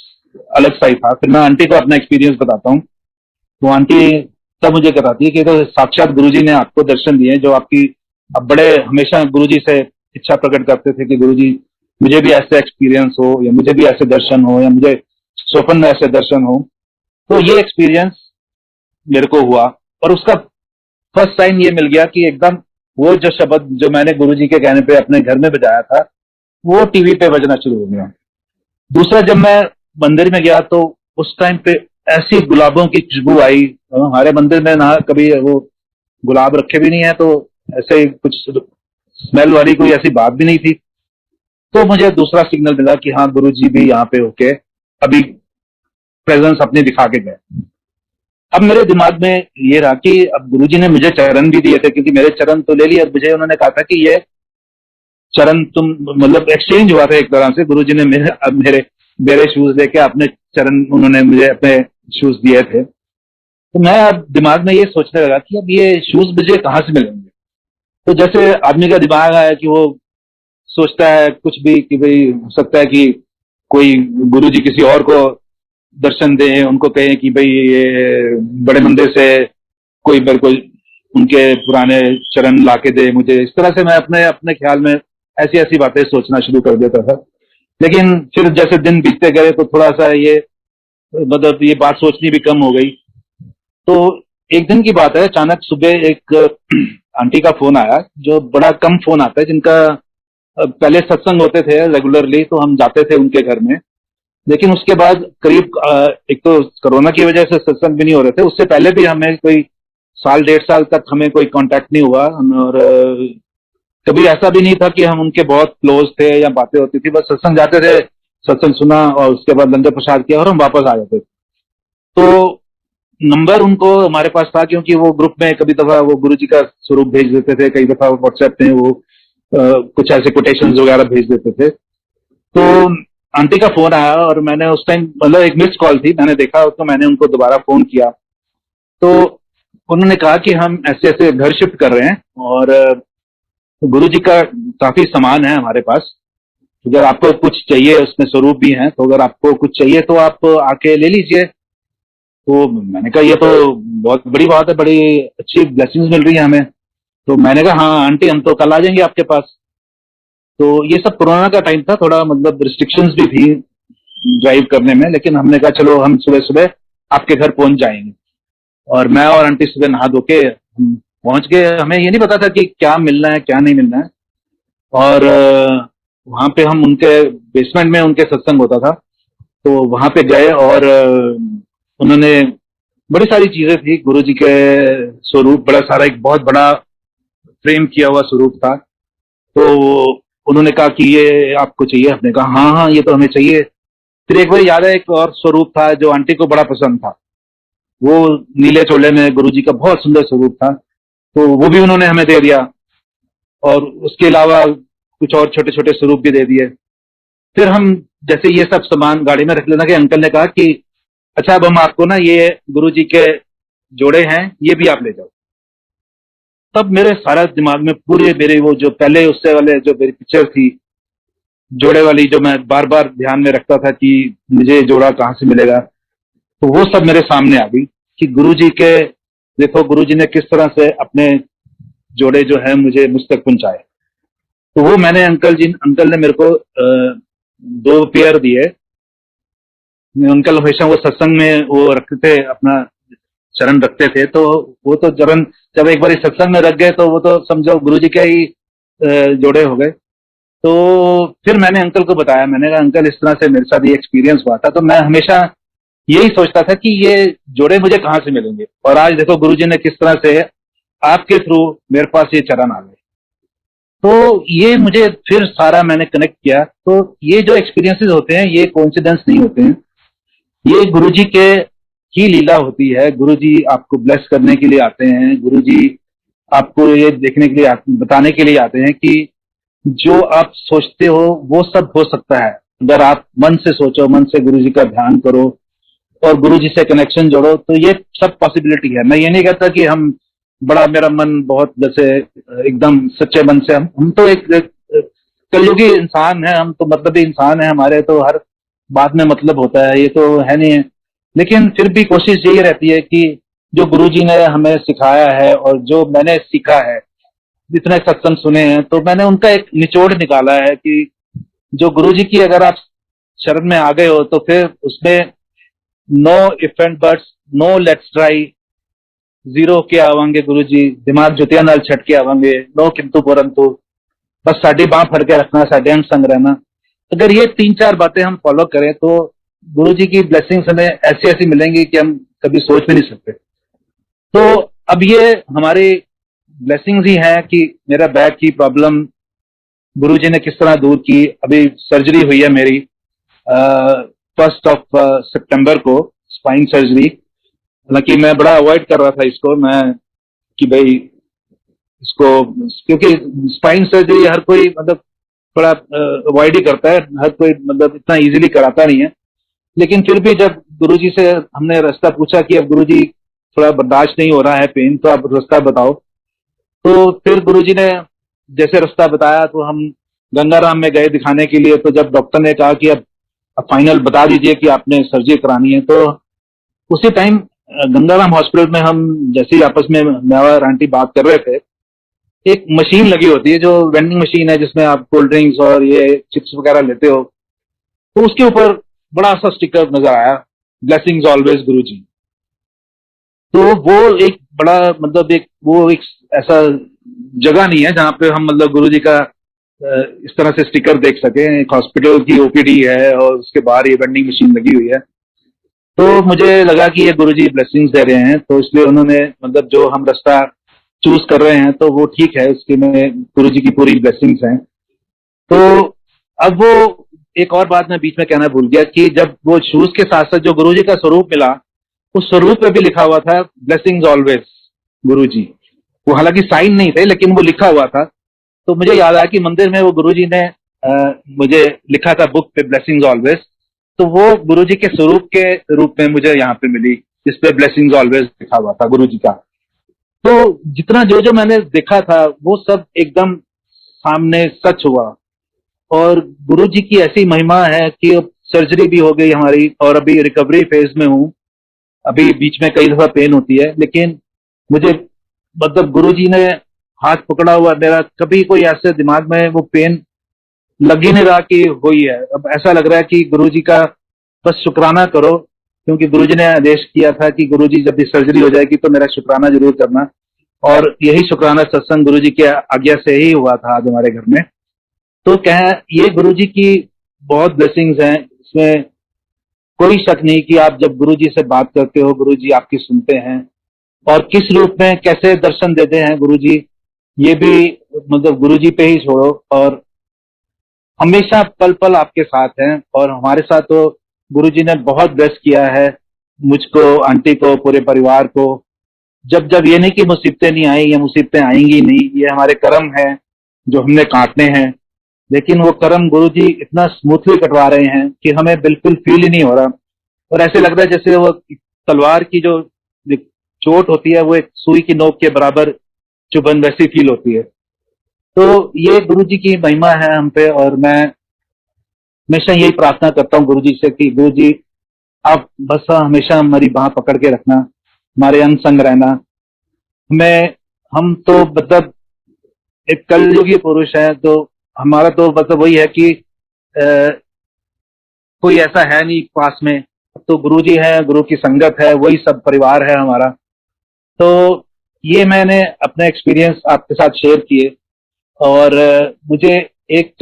अलग सा ही था। फिर मैं आंटी को अपना एक्सपीरियंस बताता हूँ। तो आंटी तब मुझे बताती है कि तो साक्षात गुरुजी ने आपको दर्शन दिए, जो आपकी अब बड़े हमेशा गुरुजी से इच्छा प्रकट करते थे कि गुरुजी मुझे भी ऐसे एक्सपीरियंस हो, या मुझे भी ऐसे दर्शन हो, या मुझे स्वप्न में ऐसे दर्शन हो। तो ये एक्सपीरियंस मेरे को हुआ, और उसका फर्स्ट साइन ये मिल गया कि एकदम वो जो शब्द जो मैंने गुरुजी के कहने पे अपने घर में बजाया था, वो टीवी पे बजना शुरू हो गया। दूसरा, जब मैं मंदिर में गया तो उस टाइम पे ऐसी गुलाबों की खुशबू आई। हमारे मंदिर में ना कभी वो गुलाब रखे भी नहीं है, तो ऐसे ही कुछ स्मेल वाली कोई ऐसी बात भी नहीं थी। तो मुझे दूसरा सिग्नल मिला कि हाँ गुरुजी भी यहाँ पे होके अभी प्रेजेंस अपनी दिखा के गए। अब मेरे दिमाग में ये रहा कि अब गुरुजी ने मुझे चरण भी दिए थे, क्योंकि मेरे चरण तो ले लिए, मुझे उन्होंने कहा था कि ये चरण तुम मतलब एक्सचेंज हुआ था एक तरह से। गुरुजी ने मेरे मेरे शूज लेके अपने चरण उन्होंने मुझे अपने शूज दिए थे। तो मैं अब दिमाग में ये सोचने लगा कि अब ये शूज मुझे कहाँ से मिलेंगे। तो जैसे आदमी का दिमाग है कि वो सोचता है कुछ भी कि भाई हो सकता है कि कोई गुरुजी किसी और को दर्शन दे, उनको कहें कि भाई ये बड़े मंदिर से कोई मेरे को उनके पुराने चरण लाके दे मुझे। इस तरह से मैं अपने अपने ख्याल में ऐसी ऐसी बातें सोचना शुरू कर देता था। लेकिन फिर जैसे दिन बीतते गए तो थोड़ा सा ये मतलब ये बात सोचनी भी कम हो गई। तो एक दिन की बात है, अचानक सुबह एक आंटी का फोन आया, जो बड़ा कम फोन आता है जिनका पहले सत्संग होते थे रेगुलरली, तो हम जाते थे उनके घर में। लेकिन उसके बाद करीब एक तो कोरोना की वजह से सत्संग भी नहीं हो रहे थे, उससे पहले भी हमें कोई साल डेढ़ साल तक हमें कोई कांटेक्ट नहीं हुआ। और कभी ऐसा भी नहीं था कि हम उनके बहुत क्लोज थे या बातें होती थी। बस सत्संग जाते थे, सत्संग सुना और उसके बाद लंगर प्रसाद किया और हम वापस आ जाते थे। तो नंबर उनको हमारे पास था, क्योंकि वो ग्रुप में कभी दफा वो गुरु जी का स्वरूप भेज देते थे, कई दफा व्हाट्सएप में वो कुछ ऐसे कोटेशंस वगैरह भेज देते थे। तो आंटी का फोन आया और मैंने उस टाइम मतलब एक मिस्ड कॉल थी, मैंने देखा तो मैंने उनको दोबारा फोन किया। तो उन्होंने कहा कि हम ऐसे ऐसे घर शिफ्ट कर रहे हैं और गुरु जी का काफी सामान है हमारे पास, अगर आपको कुछ चाहिए, उसमें स्वरूप भी हैं, तो अगर आपको कुछ चाहिए तो आप आके ले लीजिए। तो मैंने कहा ये तो बहुत बड़ी बात है, बड़ी अच्छी ब्लेसिंग्स मिल रही है हमें। तो मैंने कहा हाँ आंटी हम तो कल आ जाएंगे आपके पास। तो ये सब कोरोना का टाइम था, थोड़ा मतलब रिस्ट्रिक्शंस भी थी ड्राइव करने में, लेकिन हमने कहा चलो हम सुबह सुबह आपके घर पहुंच जाएंगे। और मैं और आंटी सुबह नहा धो के हम पहुंच गए। हमें ये नहीं पता था कि क्या मिलना है क्या नहीं मिलना है। और वहां पे हम उनके बेसमेंट में उनके सत्संग होता था, तो वहां पे गए और उन्होंने बड़ी सारी चीजें थी गुरु जी के स्वरूप, बड़ा सारा एक बहुत बड़ा फ्रेम किया हुआ स्वरूप था। तो उन्होंने कहा कि ये आपको चाहिए, हमने कहा हाँ हाँ ये तो हमें चाहिए। फिर एक बार याद है एक और स्वरूप था जो आंटी को बड़ा पसंद था, वो नीले चोले में गुरु जी का बहुत सुंदर स्वरूप था, तो वो भी उन्होंने हमें दे दिया। और उसके अलावा कुछ और छोटे छोटे स्वरूप भी दे दिए। फिर हम जैसे ये सब सामान गाड़ी में रख लेना, कि अंकल ने कहा कि अच्छा अब हम आपको ना ये गुरु जी के जोड़े हैं ये भी आप ले जाओ। तब मेरे सारा दिमाग में पूरे मेरे वो जो पहले उससे वाले जो मेरी पिक्चर थी जोड़े वाली, जो मैं बार बार ध्यान में रखता था कि मुझे जोड़ा कहाँ से मिलेगा, तो वो सब मेरे सामने आ गई कि गुरु जी के, देखो गुरु जी ने किस तरह से अपने जोड़े जो है मुझे मुझ तक पहुंचाए। तो वो मैंने अंकल ने मेरे को 2 पेयर दिए। अंकल हमेशा वो सत्संग में वो रखते थे, अपना चरण रखते थे, तो वो तो चरण जब एक बार सत्संग में रख गए तो वो तो समझो गुरु जी के ही जोड़े हो गए। तो फिर मैंने अंकल को बताया, मैंने कहा अंकल इस तरह से मेरे साथ ये एक्सपीरियंस हुआ था। तो मैं हमेशा यही सोचता था कि ये जोड़े मुझे कहाँ से मिलेंगे, और आज देखो गुरुजी ने किस तरह से आपके थ्रू मेरे पास ये चरण आ गए। तो ये मुझे फिर सारा मैंने कनेक्ट किया। तो ये जो एक्सपीरियंसेस होते हैं ये कोइंसिडेंस नहीं होते हैं, ये गुरुजी के ही लीला होती है। गुरुजी आपको ब्लेस करने के लिए आते हैं, गुरुजी आपको ये देखने के लिए बताने के लिए आते हैं कि जो आप सोचते हो वो सब हो सकता है अगर आप मन से सोचो, मन से गुरुजी का ध्यान करो और गुरुजी से कनेक्शन जोड़ो, तो ये सब पॉसिबिलिटी है। मैं ये नहीं कहता कि हम बड़ा, मेरा मन बहुत जैसे एकदम सच्चे मन से, हम तो एक कलयुगी इंसान है, हम तो मतलबी इंसान है, हमारे तो हर बात में मतलब होता है, ये तो है नहीं है। लेकिन फिर भी कोशिश यही रहती है कि जो गुरुजी ने हमें सिखाया है और जो मैंने सीखा है, जितने सत्संग सुने हैं, तो मैंने उनका एक निचोड़ निकाला है कि जो गुरुजी की अगर आप शरण में आ गए हो तो फिर उसमें no if and buts, no let's try, zero के आवांगे गुरुजी, दिमाग जुतिया नाल छट के आवांगे, नो किंतु परंतु, बस साड़ी बाह फड़ के रखना, साढ़े अंग संग रहना। अगर ये 3-4 बातें हम फॉलो करें तो गुरुजी की ब्लेसिंग्स हमें ऐसी ऐसी मिलेंगी कि हम कभी सोच भी नहीं सकते। तो अब ये हमारी ब्लेसिंग्स ही है कि मेरा बैक की प्रॉब्लम गुरुजी ने किस तरह दूर की। अभी सर्जरी हुई है मेरी 1 सितंबर को, स्पाइन सर्जरी। हालांकि मैं बड़ा अवॉइड कर रहा था इसको, मैं कि भाई इसको, क्योंकि स्पाइन सर्जरी हर कोई मतलब थोड़ा अवॉइड ही करता है, हर कोई मतलब इतना इजीली कराता नहीं है। लेकिन फिर भी जब गुरुजी से हमने रास्ता पूछा कि अब गुरुजी थोड़ा बर्दाश्त नहीं हो रहा है पेन, तो आप रास्ता बताओ, तो फिर गुरुजी ने जैसे रास्ता बताया तो हम गंगाराम में गए दिखाने के लिए। तो जब डॉक्टर ने कहा कि अब फाइनल बता दीजिए कि आपने सर्जरी करानी है, तो उसी टाइम गंगाराम हॉस्पिटल में हम जैसे ही आपस में मैं और आंटी बात कर रहे थे, एक मशीन लगी होती है जो वेंडिंग मशीन है जिसमें आप कोल्ड ड्रिंक्स और ये चिप्स वगैरह लेते हो, तो उसके ऊपर बड़ा सा स्टिकर नजर आया, ब्लेसिंग्स ऑलवेज गुरुजी। तो वो एक बड़ा मतलब एक वो एक ऐसा जगह नहीं है जहां पे हम मतलब गुरुजी का इस तरह से स्टिकर देख सके। एक हॉस्पिटल की ओपीडी है और उसके बाहर ये वेंडिंग मशीन लगी हुई है। तो मुझे लगा कि ये गुरुजी ब्लेसिंग्स दे रहे हैं, तो इसलिए उन्होंने मतलब जो हम रास्ता चूज कर रहे हैं तो वो ठीक है, उसके में गुरुजी की पूरी ब्लेसिंग्स हैं। तो अब वो एक और बात मैं बीच में कहना भूल गया कि जब वो शूज के साथ साथ जो गुरुजी का स्वरूप मिला, उस स्वरूप पे भी लिखा हुआ था ब्लेसिंग्स ऑलवेज गुरुजी। वो हालांकि साइन नहीं थे लेकिन वो लिखा हुआ था। तो मुझे याद आया कि मंदिर में वो गुरुजी ने मुझे लिखा था बुक पे ब्लेसिंग्स ऑलवेज, तो वो गुरुजी के स्वरूप के रूप में मुझे यहाँ पे मिली, जिसपे ब्लेसिंग्स ऑलवेज लिखा हुआ था गुरुजी का। तो जितना जो जो मैंने देखा था वो सब एकदम सामने सच हुआ। और गुरुजी की ऐसी महिमा है कि अब सर्जरी भी हो गई हमारी और अभी रिकवरी फेज में हूँ। अभी बीच में कई दफा पेन होती है, लेकिन मुझे मतलब गुरुजी ने हाथ पकड़ा हुआ मेरा, कभी कोई ऐसे दिमाग में वो पेन लग ही नहीं रहा कि हुई है। अब ऐसा लग रहा है कि गुरुजी का बस शुक्राना करो, क्योंकि गुरुजी ने आदेश किया था कि गुरुजी जब भी सर्जरी हो जाएगी तो मेरा शुक्राना जरूर करना। और यही शुक्राना सत्संग गुरुजी की आज्ञा से ही हुआ था आज हमारे घर में। तो क्या है, ये गुरुजी की बहुत ब्लेसिंग्स हैं, इसमें कोई शक नहीं कि आप जब गुरुजी से बात करते हो गुरुजी आपकी सुनते हैं, और किस रूप में कैसे दर्शन देते हैं गुरुजी, ये भी मतलब गुरुजी पे ही छोड़ो। और हमेशा पल पल आपके साथ हैं, और हमारे साथ तो गुरुजी ने बहुत ब्लेस किया है, मुझको, आंटी को, पूरे परिवार को। जब जब ये नहीं कि मुसीबतें नहीं आई, ये मुसीबतें आएंगी नहीं, ये हमारे कर्म है जो हमने काटने हैं, लेकिन वो कर्म गुरुजी इतना स्मूथली कटवा रहे हैं कि हमें बिल्कुल फील ही नहीं हो रहा। और ऐसे लग रहा है जैसे वो तलवार की जो चोट होती है वो एक सुई की नोक के बराबर चुभन वैसी फील होती है। तो ये गुरुजी की महिमा है हम पे, और मैं हमेशा यही प्रार्थना करता हूँ गुरुजी से कि गुरुजी आप बस हमेशा हमारी बाह पकड़ के रखना, हमारे अंग संग रहना। हमें, हम तो मतलब एक कलयुगी पुरुष है, तो हमारा तो मतलब वही है कि कोई ऐसा है नहीं पास में, तो गुरुजी है, गुरु की संगत है, वही सब परिवार है हमारा। तो ये मैंने अपने एक्सपीरियंस आपके साथ शेयर किए। और मुझे एक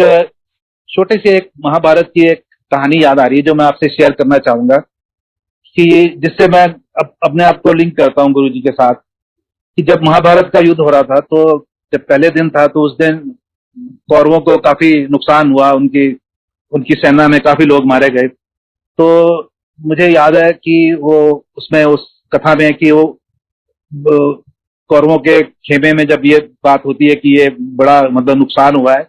छोटे से एक महाभारत की एक कहानी याद आ रही है जो मैं आपसे शेयर करना चाहूंगा, कि जिससे मैं अपने आप को लिंक करता हूँ गुरु जी के साथ। कि जब महाभारत का युद्ध हो रहा था, तो जब पहले दिन था, तो उस दिन कौरवों को काफी नुकसान हुआ, उनकी उनकी सेना में काफी लोग मारे गए। तो मुझे याद है कि वो उसमें उस कथा में कि वो कौरवों के खेमे में जब ये बात होती है कि ये बड़ा मतलब नुकसान हुआ है,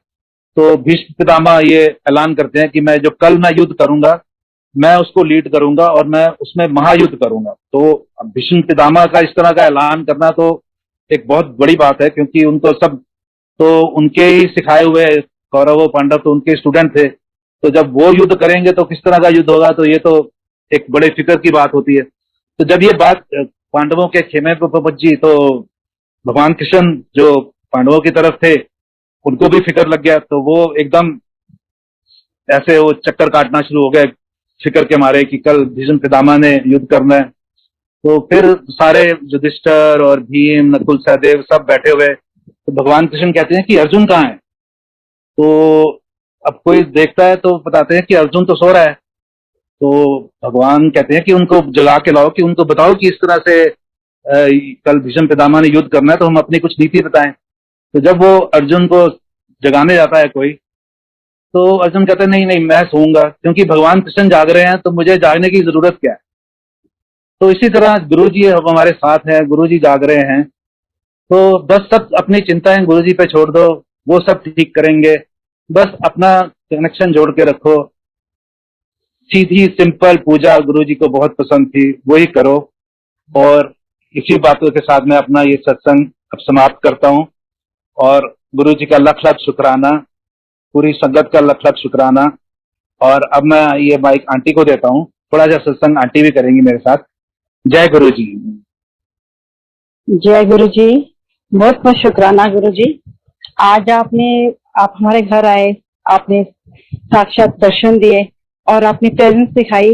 तो भीष्म पितामह ये ऐलान करते हैं कि मैं युद्ध करूंगा, मैं उसको लीड करूंगा और मैं उसमें महायुद्ध करूंगा। तो भीष्म पितामह का इस तरह का ऐलान करना तो एक बहुत बड़ी बात है, क्योंकि उनको सब तो उनके ही सिखाए हुए कौरव और पांडव तो उनके स्टूडेंट थे। तो जब वो युद्ध करेंगे तो किस तरह का युद्ध होगा, तो ये तो एक बड़े फिक्र की बात होती है। तो जब ये बात पांडवों के खेमे पर पहुंची, तो भगवान कृष्ण जो पांडवों की तरफ थे, उनको भी फिक्र लग गया। तो वो एकदम ऐसे वो चक्कर काटना शुरू हो गए फिक्र के मारे कि कल भीष्म पितामह ने युद्ध करना है। तो फिर सारे युधिष्ठिर और भीम, नकुल, सहदेव सब बैठे हुए। तो भगवान कृष्ण कहते हैं कि अर्जुन कहाँ है। तो अब कोई देखता है तो बताते हैं कि अर्जुन तो सो रहा है। तो भगवान कहते हैं कि उनको जगा के लाओ, कि उनको बताओ कि इस तरह से कल भीष्म पितामह ने युद्ध करना है, तो हम अपनी कुछ नीति बताएं। तो जब वो अर्जुन को जगाने जाता है कोई, तो अर्जुन कहता है नहीं नहीं, मैं सोऊंगा, क्योंकि भगवान कृष्ण जाग रहे हैं तो मुझे जागने की जरूरत क्या है। तो इसी तरह गुरु जी अब हमारे साथ हैं, गुरु जी जाग रहे हैं, तो बस सब अपनी चिंताएं गुरु जी पे छोड़ दो, वो सब ठीक करेंगे। बस अपना कनेक्शन जोड़ के रखो। सीधी सिंपल पूजा गुरु जी को बहुत पसंद थी, वही करो। और इसी बातों के साथ मैं अपना ये सत्संग अब समाप्त करता हूँ। और गुरु जी का लख लख शुक्राना, पूरी संगत का लख लख शुक्राना। और अब मैं ये माइक आंटी को देता हूँ, थोड़ा सा सत्संग आंटी भी करेंगी मेरे साथ। जय गुरु जी। जय गुरु जी। बहुत बहुत शुक्राना गुरु जी। आज आप हमारे घर आए, आपने साक्षात दर्शन दिए और आपने प्रेजेंस दिखाई।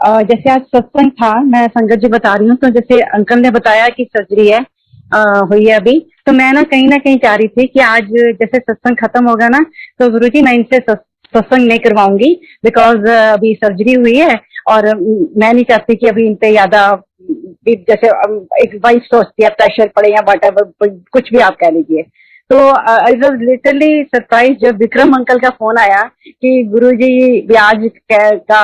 जैसे आज सत्संग था, मैं संगत जी बता रही हूँ, तो जैसे अंकल ने बताया कि सर्जरी है हुई है अभी, तो मैं ना कहीं चाह रही थी कि आज जैसे सत्संग खत्म होगा ना, तो गुरु जी मैं इनसे सत्संग नहीं करवाऊंगी, बिकॉज अभी सर्जरी हुई है और मैं नहीं चाहती कि अभी इन पे ज्यादा जैसे एक वाइफ सोचती है प्रेशर पड़े या वट एवर, कुछ भी आप कह लीजिए। तो आई वाज लिटरली सरप्राइज जब विक्रम अंकल का फोन आया कि गुरुजी भी आज का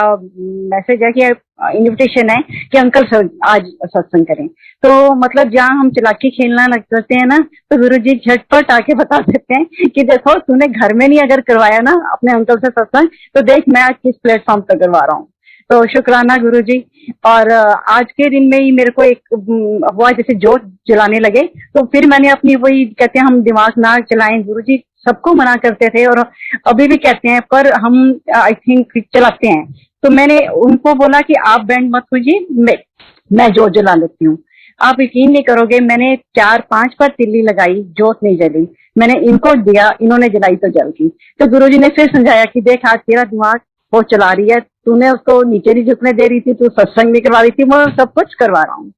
मैसेज है कि इनविटेशन है कि अंकल आज सत्संग करें। तो मतलब जहाँ हम चलाकी खेलना लग जाते हैं ना, तो गुरुजी झटपट आके बता देते हैं कि देखो तूने घर में नहीं अगर करवाया ना अपने अंकल से सत्संग, तो देख मैं आज किस प्लेटफॉर्म पर करवा रहा हूँ। तो शुक्राना गुरुजी। और आज के दिन में ही मेरे को एक हुआ जैसे जोत जलाने लगे, तो फिर मैंने अपनी वही कहते हैं हम दिमाग ना चलाएं, गुरुजी सबको मना करते थे और अभी भी कहते हैं, पर हम आई थिंक चलाते हैं। तो मैंने उनको बोला कि आप बैंड मत कीजिए, मैं जोत जला लेती हूँ। आप यकीन नहीं करोगे, मैंने 4-5 बार तिल्ली लगाई, जोत नहीं जली। मैंने इनको दिया, इन्होंने जलाई तो जल गई। तो गुरुजी ने फिर समझाया कि देख आज तेरा दिमाग वो चला रही है, तूने उसको नीचे नहीं झुकने दे रही थी, तू सत्संग नहीं करवा रही थी, मैं सब कुछ करवा रहा हूँ।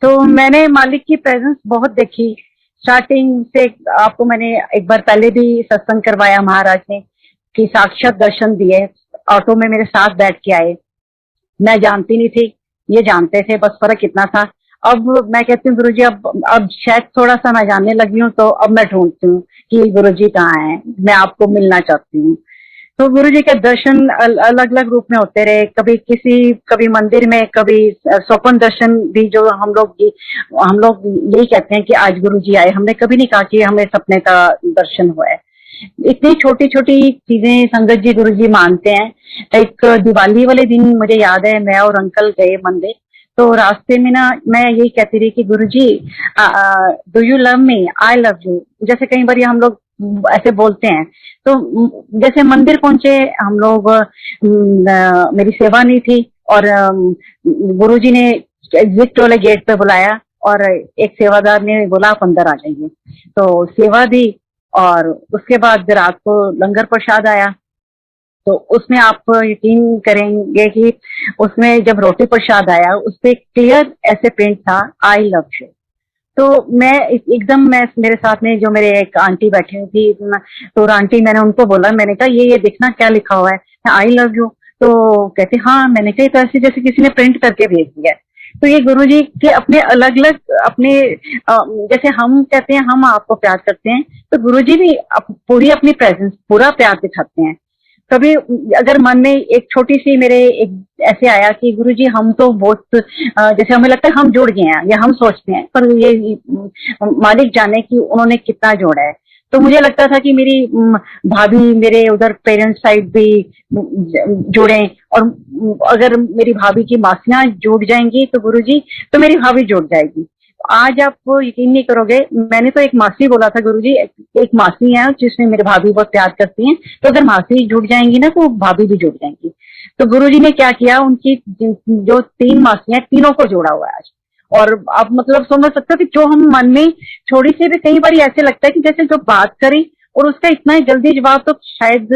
तो मैंने मालिक की प्रेजेंस बहुत देखी स्टार्टिंग से। आपको मैंने एक बार पहले भी सत्संग करवाया महाराज ने, कि साक्षात दर्शन दिए, ऑटो में मेरे साथ बैठ के आए। मैं जानती नहीं थी, ये जानते थे, बस फर्क इतना था। अब मैं कहती हूँ गुरुजी अब शायद थोड़ा सा मैं जानने लगी हूँ, तो अब मैं ढूंढती हूँ कि गुरुजी कहाँ हैं, मैं आपको मिलना चाहती हूँ। तो गुरु जी के दर्शन अलग अलग रूप में होते रहे, कभी मंदिर में, कभी स्वप्न दर्शन भी, जो हम लोग यही कहते हैं कि आज गुरु जी आए। हमने कभी नहीं कहा कि हमें सपने का दर्शन हुआ है। इतनी छोटी छोटी चीजें संगत जी गुरु जी मानते हैं। एक दिवाली वाले दिन मुझे याद है, मैं और अंकल गए मंदिर, तो रास्ते में ना मैं यही कहती रही कि Guru ji do you love me, I love you, जैसे कई बार हम लोग ऐसे बोलते हैं। तो जैसे मंदिर पहुंचे हम लोग, मेरी सेवा नहीं थी और गुरुजी ने एग्जिट वाले गेट पे बुलाया और एक सेवादार ने बोला आप अंदर आ जाइए। तो सेवा दी और उसके बाद रात को लंगर प्रसाद आया। तो उसमें आप यकीन करेंगे कि उसमें जब रोटी प्रसाद आया, उस पर क्लियर ऐसे प्रिंट था, आई लव यू। तो एकदम मैं मेरे साथ में जो मेरे एक आंटी बैठी हुई थी, तो आंटी, मैंने उनको बोला, मैंने कहा ये देखना क्या लिखा हुआ है, आई लव यू। तो कहते हाँ। मैंने कहा तो ऐसे जैसे किसी ने प्रिंट करके भेज दिया है। तो ये गुरुजी के अपने अलग अलग अपने जैसे हम कहते हैं हम आपको प्यार करते हैं, तो गुरुजी भी पूरी अपनी प्रेजेंस, पूरा प्यार दिखाते हैं। कभी अगर मन में एक छोटी सी मेरे एक ऐसे आया कि गुरुजी हम तो बहुत जैसे हमें लगता है हम जुड़ गए हैं या हम सोचते हैं, पर ये मालिक जाने कि उन्होंने कितना जोड़ा है। तो मुझे लगता था कि मेरी भाभी, मेरे उधर पेरेंट्स साइड भी जुड़े, और अगर मेरी भाभी की मासियां जुड़ जाएंगी तो गुरुजी, तो मेरी भाभी जुड़ जाएगी। आज आप यकीन नहीं करोगे, मैंने तो एक मासी बोला था गुरुजी, एक मासी है जिसमें मेरी भाभी बहुत प्यार करती हैं, तो अगर मासी जुड़ जाएंगी ना तो भाभी भी जुड़ जाएंगी। तो गुरुजी ने क्या किया, उनकी जो 3 मासियां, तीनों को जोड़ा हुआ है आज। और आप मतलब समझ सकते हो कि जो हम मन में थोड़ी सी भी, कई बार ऐसे लगता है कि जैसे जो बात करी और उसका इतना जल्दी जवाब, तो शायद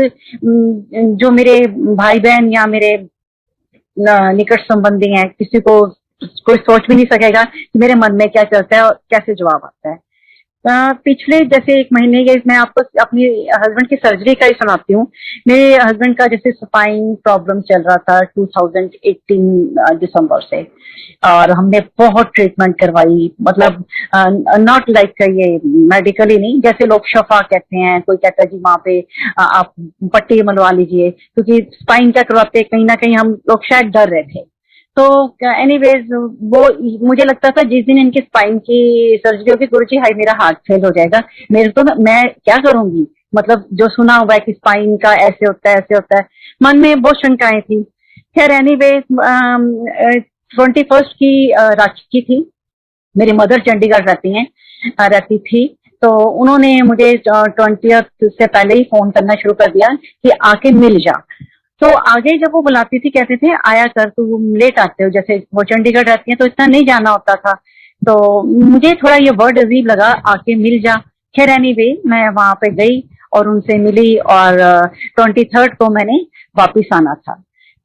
जो मेरे भाई बहन या मेरे निकट संबंधी हैं, किसी को कोई सोच भी नहीं सकेगा कि मेरे मन में क्या चलता है और कैसे जवाब आता है। पिछले जैसे 1 महीने के, मैं आपको अपनी हस्बैंड की सर्जरी का ही सुनाती हूँ। मेरे हस्बैंड का जैसे स्पाइन प्रॉब्लम चल रहा था 2018 दिसंबर से, और हमने बहुत ट्रीटमेंट करवाई, मतलब नॉट लाइक ये मेडिकली नहीं, जैसे लोग शफा कहते हैं, कोई कहता है जी वहां पे आप पट्टी मनवा लीजिए, क्योंकि स्पाइन का करवाते कहीं ना कहीं हम लोग शायद डर रहे थे। तो एनीवेज वो मुझे लगता था जिस दिन इनकी स्पाइन की सर्जरी होगी, गुरुजी हाय मेरा हार्ट फेल हो जाएगा, मेरे तो मैं क्या करूंगी, मतलब जो सुना हुआ है कि स्पाइन का ऐसे होता है ऐसे होता है, मन में बहुत शंकाएं थी। खैर एनीवेज 21st की राखी थी, मेरी मदर चंडीगढ़ रहती थी, तो उन्होंने मुझे 20th से पहले ही फोन करना शुरू कर दिया कि आके मिल जा। तो आगे जब वो बुलाती थी कहते थे आया कर, तू लेट आते हो, जैसे वो चंडीगढ़ रहती है तो इतना नहीं जाना होता था, तो मुझे थोड़ा ये वर्ड अजीब लगा, आके मिल जा। खैर एनीवे मैं वहां पे गई और उनसे मिली, और 23rd को मैंने वापिस आना था।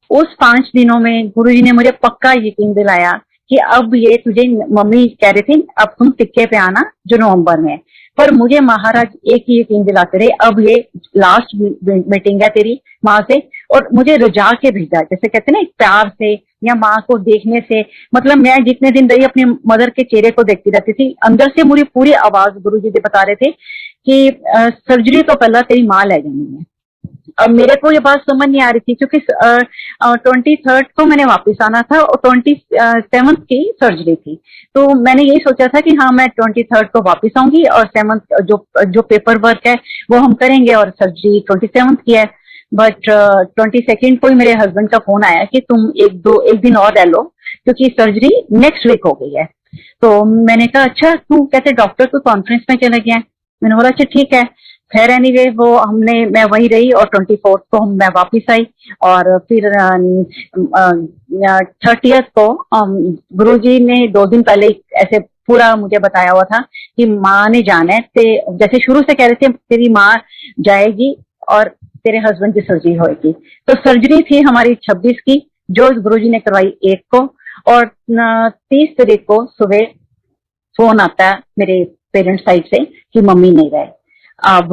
उस 5 दिनों में गुरुजी ने मुझे पक्का यकीन दिलाया कि अब ये तुझे, मम्मी कह रही थी अब तुम टिक्के पे आना जो नवंबर में, पर मुझे महाराज एक ही यकीन दिलाते रहे, अब ये लास्ट मीटिंग है तेरी माँ से, और मुझे रुझा के भेजा, जैसे कहते हैं ना प्यार से या माँ को देखने से। मतलब मैं जितने दिन रही अपनी मदर के चेहरे को देखती रहती थी, अंदर से मुझे पूरी आवाज गुरुजी जी बता रहे थे कि सर्जरी तो पहला तेरी माँ ले जानी है। अब मेरे को ये बात समझ नहीं आ रही थी, क्योंकि 23rd को मैंने वापस आना था और 27th की सर्जरी थी, तो मैंने यही सोचा था कि हाँ मैं 23rd को वापस आऊंगी और 7th जो पेपर वर्क है वो हम करेंगे, और सर्जरी 27th की है। बट 22nd को ही मेरे हस्बैंड का फोन आया कि तुम एक दिन और रह लो, क्योंकि सर्जरी नेक्स्ट वीक हो गई है। तो मैंने कहा अच्छा, तू कहते डॉक्टर तो कॉन्फ्रेंस में चला गया है। मैंने बोला अच्छा ठीक है। खैर एनीवे वो मैं वहीं रही, और 24th को मैं वापस आई, और फिर 30th को गुरुजी ने 2 दिन पहले ऐसे पूरा मुझे बताया हुआ था कि माँ ने जाना है, जैसे शुरू से कह रहे थे तेरी माँ जाएगी और तेरे हस्बैंड की सर्जरी होगी। तो सर्जरी थी हमारी 26 की, जो गुरुजी ने करवाई 1 को, और 30 तारीख को सुबह फोन आता है मेरे पेरेंट्स साइड से कि मम्मी नहीं रहे। अब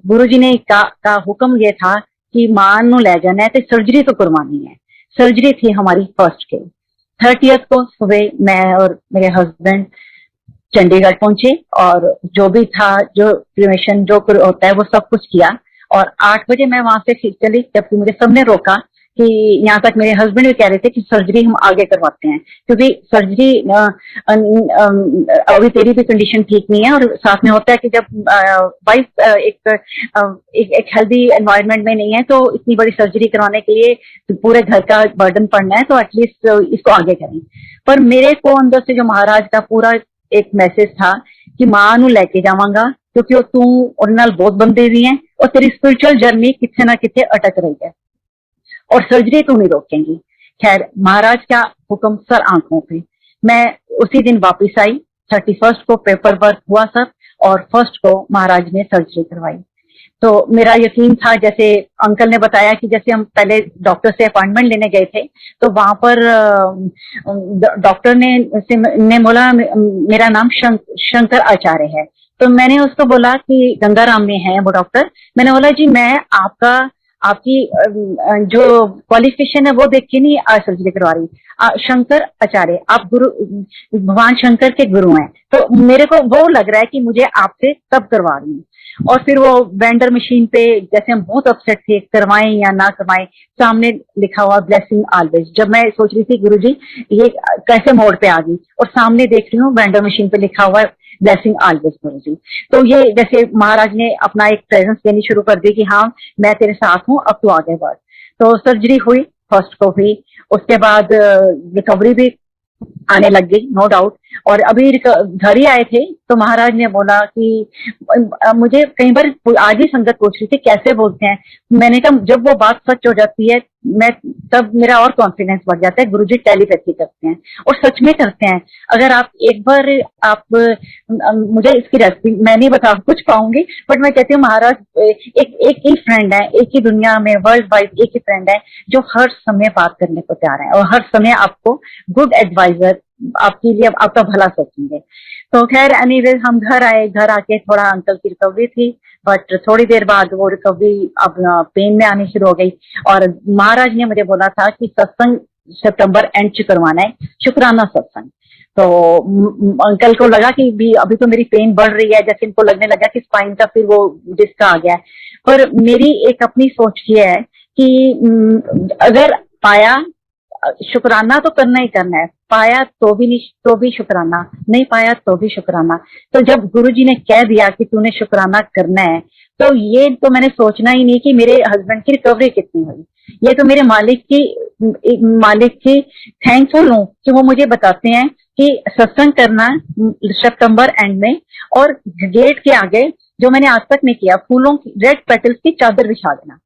गुरुजी ने का हुक्म ये था कि मां नु ले जाना है, तो सर्जरी तो करवानी है। सर्जरी थी हमारी 1st के। 30th को सुबह मैं और मेरे हस्बैंड चंडीगढ़ पहुंचे, और जो भी था, जो क्रिमेशन जो होता है वो सब कुछ किया, और 8 बजे मैं वहां से चली, जबकि मुझे सबने रोका कि यहाँ तक मेरे हस्बैंड भी कह रहे थे कि सर्जरी हम आगे करवाते हैं, क्योंकि सर्जरी अभी तेरी भी कंडीशन ठीक नहीं है, और साथ में होता है कि जब वाइफ एक हेल्दी एनवायरनमेंट में नहीं है, तो इतनी बड़ी सर्जरी करवाने के लिए पूरे घर का बर्डन पड़ना है, तो एटलीस्ट इसको आगे करें। पर मेरे को अंदर से जो महाराज का पूरा एक मैसेज था कि मां नू लेके जावांगा, क्योंकि तू उन्हें नाल बहुत बंदे भी हैं, और तेरी स्पिरिचुअल जर्नी किथे ना किथे अटक रही है, और सर्जरी तो नहीं रोकेंगी। खैर महाराज का हुक्म सर आंखों पे। मैं उसी दिन वापस आई, 31st को पेपर वर्क हुआ सब, और 1st को महाराज ने सर्जरी करवाई। तो मेरा यकीन था, जैसे अंकल ने बताया कि जैसे हम पहले डॉक्टर से अपॉइंटमेंट लेने गए थे, तो वहां पर डॉक्टर ने बोला मेरा नाम शंकर आचार्य है। तो मैंने उसको बोला कि गंगाराम में है वो डॉक्टर। मैंने बोला जी मैं आपकी जो क्वालिफिकेशन है वो देख के नहीं सर्जरी करवा रही, शंकर आचार्य, आप गुरु भगवान शंकर के गुरु हैं, तो मेरे को वो लग रहा है कि मुझे आपसे तब करवा रही हूँ। और फिर वो वेंडर मशीन पे, जैसे हम बहुत अपसेट थे करवाएं या ना करवाएं, सामने लिखा हुआ ब्लेसिंग ऑलवेज। जब मैं सोच रही थी गुरुजी ये कैसे मोड़ पे आ गई, और सामने देख रही हूँ वेंडर मशीन पे लिखा हुआ ब्लेसिंग ऑलवेज गुरुजी। तो ये जैसे महाराज ने अपना एक प्रेजेंस देनी शुरू कर दी कि हाँ मैं तेरे साथ हूँ, अब तू आगे बढ़। तो सर्जरी हुई, फर्स्ट को हुई, उसके बाद रिकवरी भी आने लग गई, नो डाउट। और अभी घर ही आए थे तो महाराज ने बोला कि मुझे कई बार आज ही संगत पूछ रही थी कैसे बोलते हैं। मैंने कहा जब वो बात सच हो जाती है मैं तब मेरा और कॉन्फिडेंस बढ़ जाता है। गुरुजी टेलीपैथी करते हैं और सच में करते हैं। अगर आप एक बार आप मुझे इसकी रेसिपी मैं नहीं बता कुछ पाऊंगी, बट मैं कहती हूँ महाराज एक ही फ्रेंड है, एक ही दुनिया में वर्ल्ड वाइड एक ही फ्रेंड है जो हर समय बात करने को तैयार है और हर समय आपको गुड एडवाइजर आपके लिए आपका भला सोचेंगे। तो खैर एनीवेज हम घर आए, घर आके थोड़ा अंकल की रिकवरी थी, बट थोड़ी देर बाद वो रिकवरी अब पेन में आनी शुरू हो गई। और महाराज ने मुझे बोला था कि सत्संग सितंबर एंड च करवाना है, शुक्राना सत्संग। तो अंकल को लगा कि भी अभी तो मेरी पेन बढ़ रही है, जैसे इनको लगने लगा कि स्पाइन का फिर वो डिस्क आ गया है। पर मेरी एक अपनी सोच ये है कि अगर पाया शुक्राना तो करना ही करना है, पाया तो भी शुक्राना, नहीं पाया तो भी शुक्राना। तो जब गुरुजी ने कह दिया कि तूने शुक्राना करना है, तो ये तो मैंने सोचना ही नहीं कि मेरे हस्बैंड की रिकवरी कितनी हुई। ये तो मेरे मालिक की थैंकफुल हूँ कि वो मुझे बताते हैं कि सत्संग करना सितंबर एंड में, और गेट के आगे जो मैंने आज तक नहीं किया, फूलों की रेड पेटल्स की चादर बिछा देना,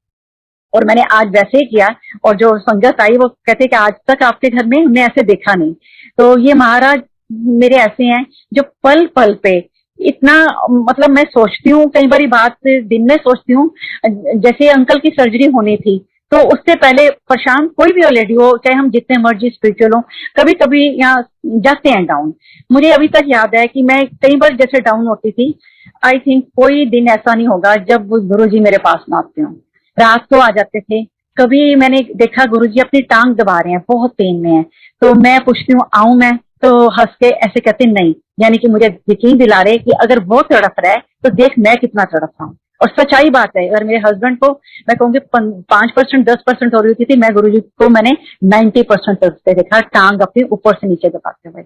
और मैंने आज वैसे ही किया। और जो संगत आई वो कहते कि आज तक आपके घर में हमने ऐसे देखा नहीं। तो ये महाराज मेरे ऐसे हैं जो पल पल पे इतना, मतलब मैं सोचती हूँ कई बारी बात दिन में सोचती हूँ, जैसे अंकल की सर्जरी होनी थी तो उससे पहले प्रशांत कोई भी लेडी हो, चाहे हम जितने मर्जी स्पिरिचुअल हो, कभी कभी यहाँ जाते हैं डाउन। मुझे अभी तक याद है कि मैं कई बार जैसे डाउन होती थी, आई थिंक कोई दिन ऐसा नहीं होगा जब गुरुजी मेरे पास ना आते हों। रात को आ जाते थे। कभी मैंने देखा गुरुजी अपनी टांग दबा रहे हैं, बहुत पेन में है, तो मैं पूछती हूँ आऊं मैं, तो हंस के ऐसे कहते नहीं, यानी कि मुझे यकीन दिला रहे कि अगर वो तड़प रहा है तो देख मैं कितना तड़प रहा हूँ। और सच्चाई बात है, अगर मेरे हस्बैंड को मैं कहूँगी 5% 10% हो रही थी, मैं गुरुजी को मैंने 90% तड़पते देखा, टांग अपनी ऊपर से नीचे दबाते हुए।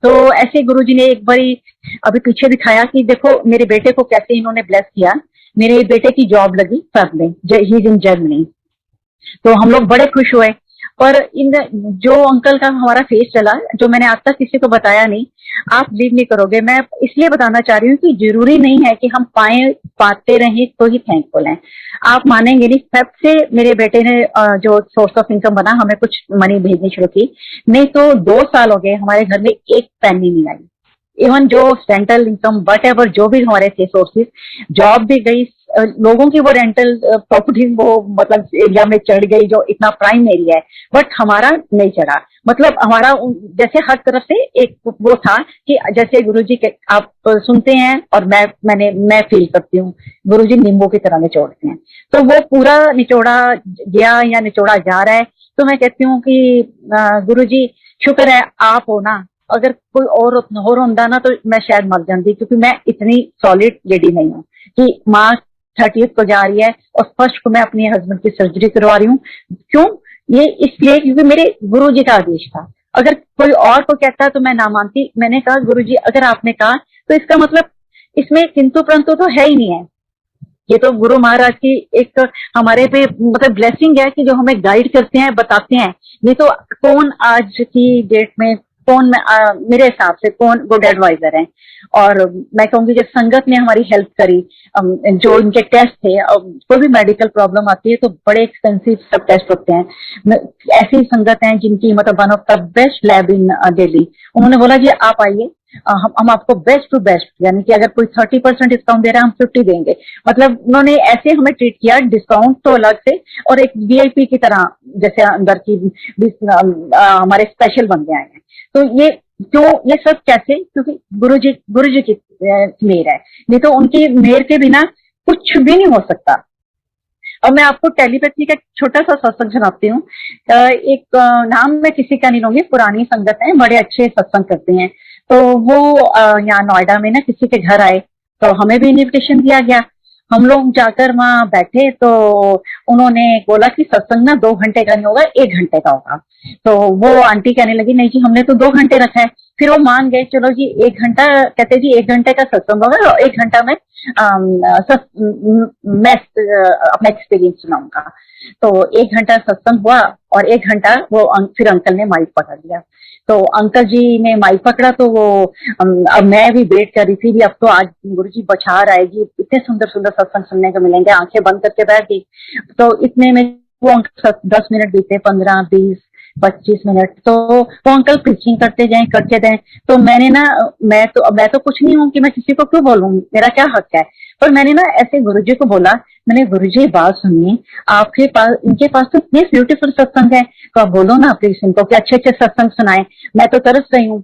तो ऐसे गुरुजी ने एक बारी अभी पीछे दिखाया कि देखो मेरे बेटे को कैसे इन्होंने ब्लेस किया। मेरे बेटे की जॉब लगी फर्म में, ही इज इन जर्मनी। तो हम लोग बड़े खुश हुए। पर इन जो अंकल का हमारा फेस चला, जो मैंने आज तक किसी को बताया नहीं, आप बिलीव नहीं करोगे। मैं इसलिए बताना चाह रही हूँ कि जरूरी नहीं है कि हम पाते रहें तो ही थैंकफुल हैं। आप मानेंगे नहीं, फेब से मेरे बेटे ने जो सोर्स ऑफ इनकम बना, हमें कुछ मनी भेजनी शुरू की, नहीं तो 2 साल हो गए हमारे घर में एक पैनी नहीं आई। इवन जो रेंटल इनकम वट एवर जो भी हमारे थे सोर्सेज, जॉब भी गई, लोगों की वो रेंटल प्रॉपर्टी वो मतलब एरिया में चढ़ गई जो इतना प्राइम एरिया है, बट हमारा नहीं चढ़ा। मतलब हमारा जैसे हर तरफ से एक वो था कि जैसे गुरुजी के आप सुनते हैं और मैं फील करती हूँ, गुरुजी नींबू की तरह निचोड़ते हैं, तो वो पूरा निचोड़ा गया या निचोड़ा जा रहा है। तो मैं कहती हूँ कि गुरुजी शुक्र है आप हो ना, अगर कोई और होता ना तो मैं शायद मर जाती, क्योंकि मैं इतनी सॉलिड लेडी नहीं हूँ कि माँ 30th को जा रही है और फर्स्ट को मैं अपने हस्बैंड की सर्जरी करवा रही हूँ। क्यों? ये इसलिए क्योंकि मेरे गुरुजी का आदेश था। अगर कोई और को कहता तो मैं ना मानती। मैंने कहा गुरुजी अगर आपने कहा तो इसका मतलब इसमें किंतु परंतु तो है ही नहीं है। ये तो गुरु महाराज की एक हमारे पे मतलब ब्लेसिंग है कि जो हमें गाइड करते हैं, बताते हैं। नहीं तो कौन आज की डेट में कौन मेरे हिसाब से कौन गुड एडवाइजर है। और मैं कहूंगी जब संगत ने हमारी हेल्प करी, जो इनके टेस्ट थे, कोई भी मेडिकल प्रॉब्लम आती है तो बड़े एक्सपेंसिव सब टेस्ट होते हैं। ऐसी संगत है जिनकी मतलब one of the best lab in Delhi, उन्होंने बोला जी आप आइए, हम आपको बेस्ट टू बेस्ट, यानी कि अगर कोई 30% डिस्काउंट दे रहा है हम 50 देंगे। मतलब उन्होंने ऐसे हमें ट्रीट किया, डिस्काउंट तो अलग से और एक वीआईपी की तरह, जैसे अंदर की हमारे स्पेशल बन गए हैं। तो ये क्यों, ये सब कैसे? क्योंकि गुरुजी की मेहर है, नहीं तो उनकी मेहर के बिना कुछ भी नहीं हो सकता। अब मैं आपको टेलीपैथी का एक छोटा सा सत्संग सुनाती हूँ। एक नाम मैं किसी का नहीं लूंगी, पुरानी संगत है, बड़े अच्छे सत्संग करते हैं। तो वो यहाँ नोएडा में ना किसी के घर आए, तो हमें भी इन्विटेशन दिया गया। हम लोग जाकर वहां बैठे तो उन्होंने बोला कि सत्संग ना 2 घंटे का नहीं होगा, 1 घंटे का होगा। तो वो आंटी कहने लगी नहीं जी हमने तो 2 घंटे रखा है। फिर वो मान गए, चलो जी 1 घंटा, कहते जी 1 घंटे का सत्संग होगा और 1 घंटा में मैं अपना एक्सपीरियंस सुनाऊंगा। तो 1 घंटा सत्संग हुआ और 1 घंटा वो फिर अंकल ने माइक पकड़ लिया। तो अंकल जी ने माइक पकड़ा तो वो अब मैं भी वेट कर रही थी भी अब तो आज गुरुजी बौछार आएगी, इतने सुंदर सुंदर सत्संग सुनने को मिलेंगे। आंखें बंद करके बैठ गई। तो इतने में वो अंकल 10 मिनट बीते, 15, 20, 25 मिनट, तो वो अंकल प्रीचिंग करते जाए। तो मैंने ना, मैं तो कुछ नहीं हूँ कि मैं किसी को क्यों बोलूँ, मेरा क्या हक है। पर मैंने ना ऐसे गुरुजी को बोला, मैंने गुरुजी बात सुनिए, आपके पास, इनके पास तो इतने ब्यूटीफुल सत्संग है, तो आप बोलो ना प्लीज इनको कि अच्छे अच्छे सत्संग सुनाए, मैं तो तरस रही हूँ।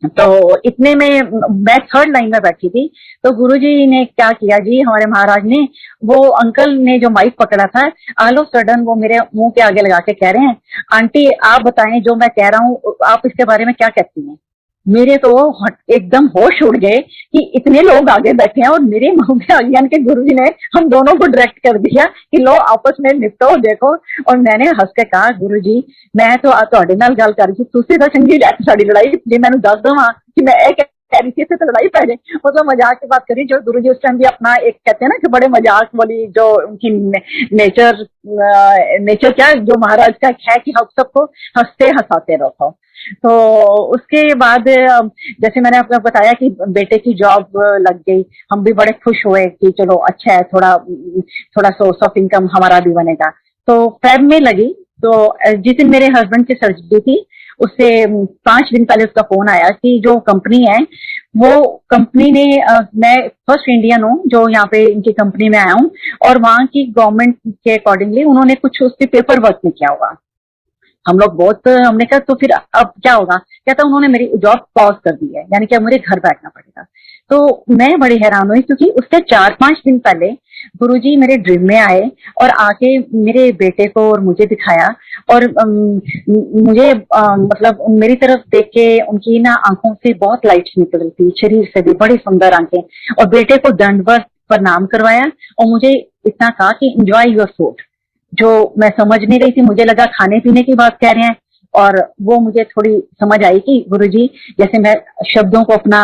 तो इतने में मैं 3rd लाइन में बैठी थी। तो गुरुजी ने क्या किया जी, हमारे महाराज ने, वो अंकल ने जो माइक पकड़ा था, ऑल ऑफ सडन वो मेरे मुंह के आगे लगा के कह रहे हैं, आंटी आप बताएं जो मैं कह रहा हूँ आप इसके बारे में क्या कहती हैं। मेरे तो एकदम होश उड़ गए कि इतने लोग आगे बैठे हैं और मेरे मुंह के आगे, यानी कि गुरुजी ने हम दोनों को डायरेक्ट कर दिया कि लो आपस में निपटो देखो। और मैंने हंस के कहा गुरुजी मैं तो ਤੁਹਾਡੇ ਨਾਲ ਗੱਲ ਕਰ ਰਹੀ ਸੀ, ਤੁਸੀਂ ਤਾਂ चंगी साड़ी लड़ाई जे मैंने दस दवा कि मैं एक कह रही थी तो लड़ाई पै जाए। मतलब मजाक की बात करी, जो गुरुजी उस टाइम भी अपना एक कहते हैं ना कि बड़े मजाक वाली जो उनकी नेचर क्या जो महाराज का है कि हम सबको हंसते हंसाते रखो। तो उसके बाद जैसे मैंने आपको बताया कि बेटे की जॉब लग गई, हम भी बड़े खुश हुए कि चलो अच्छा है, थोड़ा सोर्स ऑफ इनकम हमारा भी बनेगा। तो फेब में लगी। तो जिस दिन मेरे हस्बैंड की सर्जरी थी उससे 5 दिन पहले उसका फोन आया कि जो कंपनी है वो कंपनी ने मैं फर्स्ट इंडियन हूँ जो यहाँ पे इनकी कंपनी में आया हूँ, और वहाँ की गवर्नमेंट के अकॉर्डिंगली उन्होंने कुछ उसके पेपर वर्क में किया होगा। हम लोग बहुत, हमने कहा तो फिर अब क्या होगा, कहता उन्होंने मेरी जॉब पॉज कर दी है, यानी कि अब मुझे घर बैठना पड़ेगा। तो मैं बड़ी हैरान हुई क्योंकि उसके 4-5 दिन पहले गुरुजी मेरे ड्रीम में आए और आके मेरे बेटे को और मुझे दिखाया, और मुझे मतलब मेरी तरफ देख के उनकी ना आंखों से बहुत लाइट्स निकल रही थी, शरीर से भी बड़ी सुंदर आंखें, और बेटे को दंडवत प्रणाम करवाया और मुझे इतना कहा कि एंजॉय योर फूड। जो मैं समझ नहीं रही थी, मुझे लगा खाने पीने की बात कह रहे हैं, और वो मुझे थोड़ी समझ आई कि गुरुजी, जैसे मैं शब्दों को अपना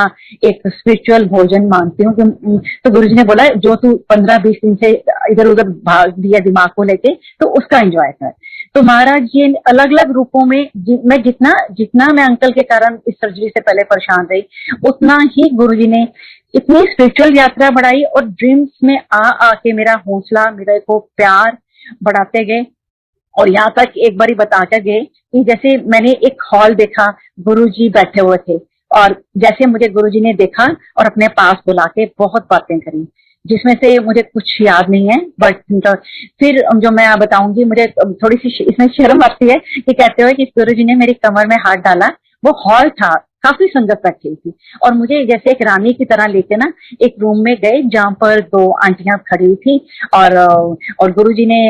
एक स्पिरिचुअल भोजन मानती हूँ, तो गुरुजी ने बोला जो तू 15-20 दिन से इधर उधर भाग दिया दिमाग को लेके, तो उसका एंजॉय कर। तो महाराज जी अलग अलग रूपों में, मैं जितना मैं अंकल के कारण इस सर्जरी से पहले परेशान रही, उतना ही गुरुजी ने इतनी स्पिरिचुअल यात्रा बढ़ाई और ड्रीम्स में आके मेरा हौसला, मेरे को प्यार बढ़ाते गए। और यहाँ तक एक बारी बता कर गए कि जैसे मैंने एक हॉल देखा, गुरुजी बैठे हुए थे, और जैसे मुझे गुरुजी ने देखा और अपने पास बुला के बहुत बातें करी, जिसमें से मुझे कुछ याद नहीं है, बट फिर जो मैं बताऊंगी, मुझे थोड़ी सी इसमें शर्म आती है कि कहते हुए कि गुरुजी ने मेरी कमर में हाथ डाला। वो हॉल था, काफी संगत बैठी थी, और मुझे जैसे एक रानी की तरह लेके ना एक रूम में गए जहां पर 2 आंटियां खड़ी हुई थी, और गुरुजी ने,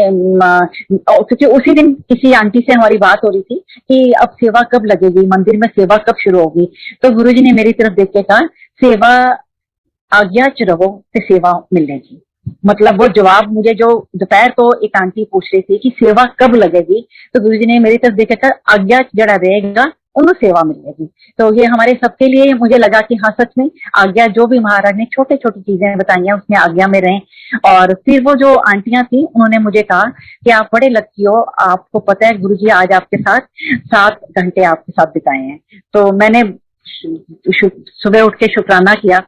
क्योंकि उसी दिन किसी आंटी से हमारी बात हो रही थी कि अब सेवा कब लगेगी, मंदिर में सेवा कब शुरू होगी। तो गुरुजी ने मेरी तरफ देख के कहा, सेवा आज्ञा च रहो तो सेवा मिलेगी। मतलब वो जवाब मुझे जो दोपहर को एक आंटी पूछ रही थी कि सेवा कब लगेगी, तो गुरुजी ने मेरी तरफ देखकर आज्ञा जड़ा रहेगा उन्हें सेवा मिलेगी। तो ये हमारे सबके लिए मुझे लगा कि हाँ सच में आज्ञा, जो भी महाराज ने छोटे छोटी चीजें बताई हैं उसमें आज्ञा में रहें। और फिर वो जो आंटियां थी उन्होंने मुझे कहा कि आप बड़े लकी हो, आपको पता है गुरुजी आज आपके साथ 7 घंटे आपके साथ बिताए हैं। तो मैंने सुबह उठ के शुक्राना किया।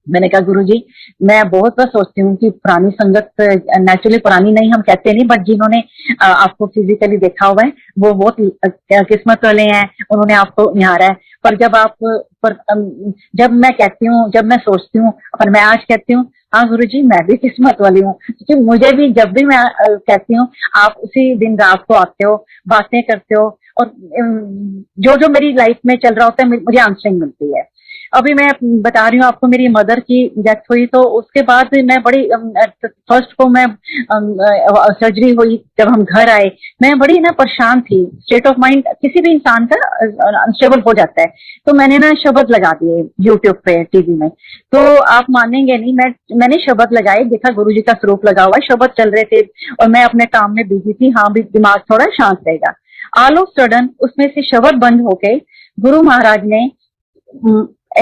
मैंने कहा गुरुजी, मैं बहुत बार सोचती हूँ कि पुरानी संगत, नेचुरली पुरानी नहीं हम कहते नहीं, बट जिन्होंने आपको फिजिकली देखा हुआ है वो बहुत किस्मत वाले हैं, उन्होंने आपको निहारा है। पर जब मैं कहती हूँ, जब मैं सोचती हूँ और मैं आज कहती हूँ हाँ गुरुजी मैं भी किस्मत वाली हूँ, क्योंकि मुझे भी जब भी मैं कहती हूँ आप उसी दिन रात को आते हो, बातें करते हो, और जो जो मेरी लाइफ में चल रहा होता है मुझे आंसरिंग मिलती है। अभी मैं बता रही हूँ आपको, मेरी मदर की डेथ हुई तो उसके बाद मैं बड़ी फर्स्ट को मैं सर्जरी हुई, जब हम घर आए मैं बड़ी ना परेशान थी। स्टेट ऑफ माइंड किसी भी इंसान का अनस्टेबल हो जाता है। तो मैंने ना शब्द लगा दिए यूट्यूब पे, टीवी में। तो आप मानेंगे नहीं, मैंने शब्द लगाए, देखा गुरुजी का स्वरूप लगा हुआ, शब्द चल रहे थे और मैं अपने काम में बिजी थी। हाँ भी दिमाग थोड़ा शांत रहेगा। ऑल ऑफ सडन उसमें से शब्द बंद होके गुरु महाराज ने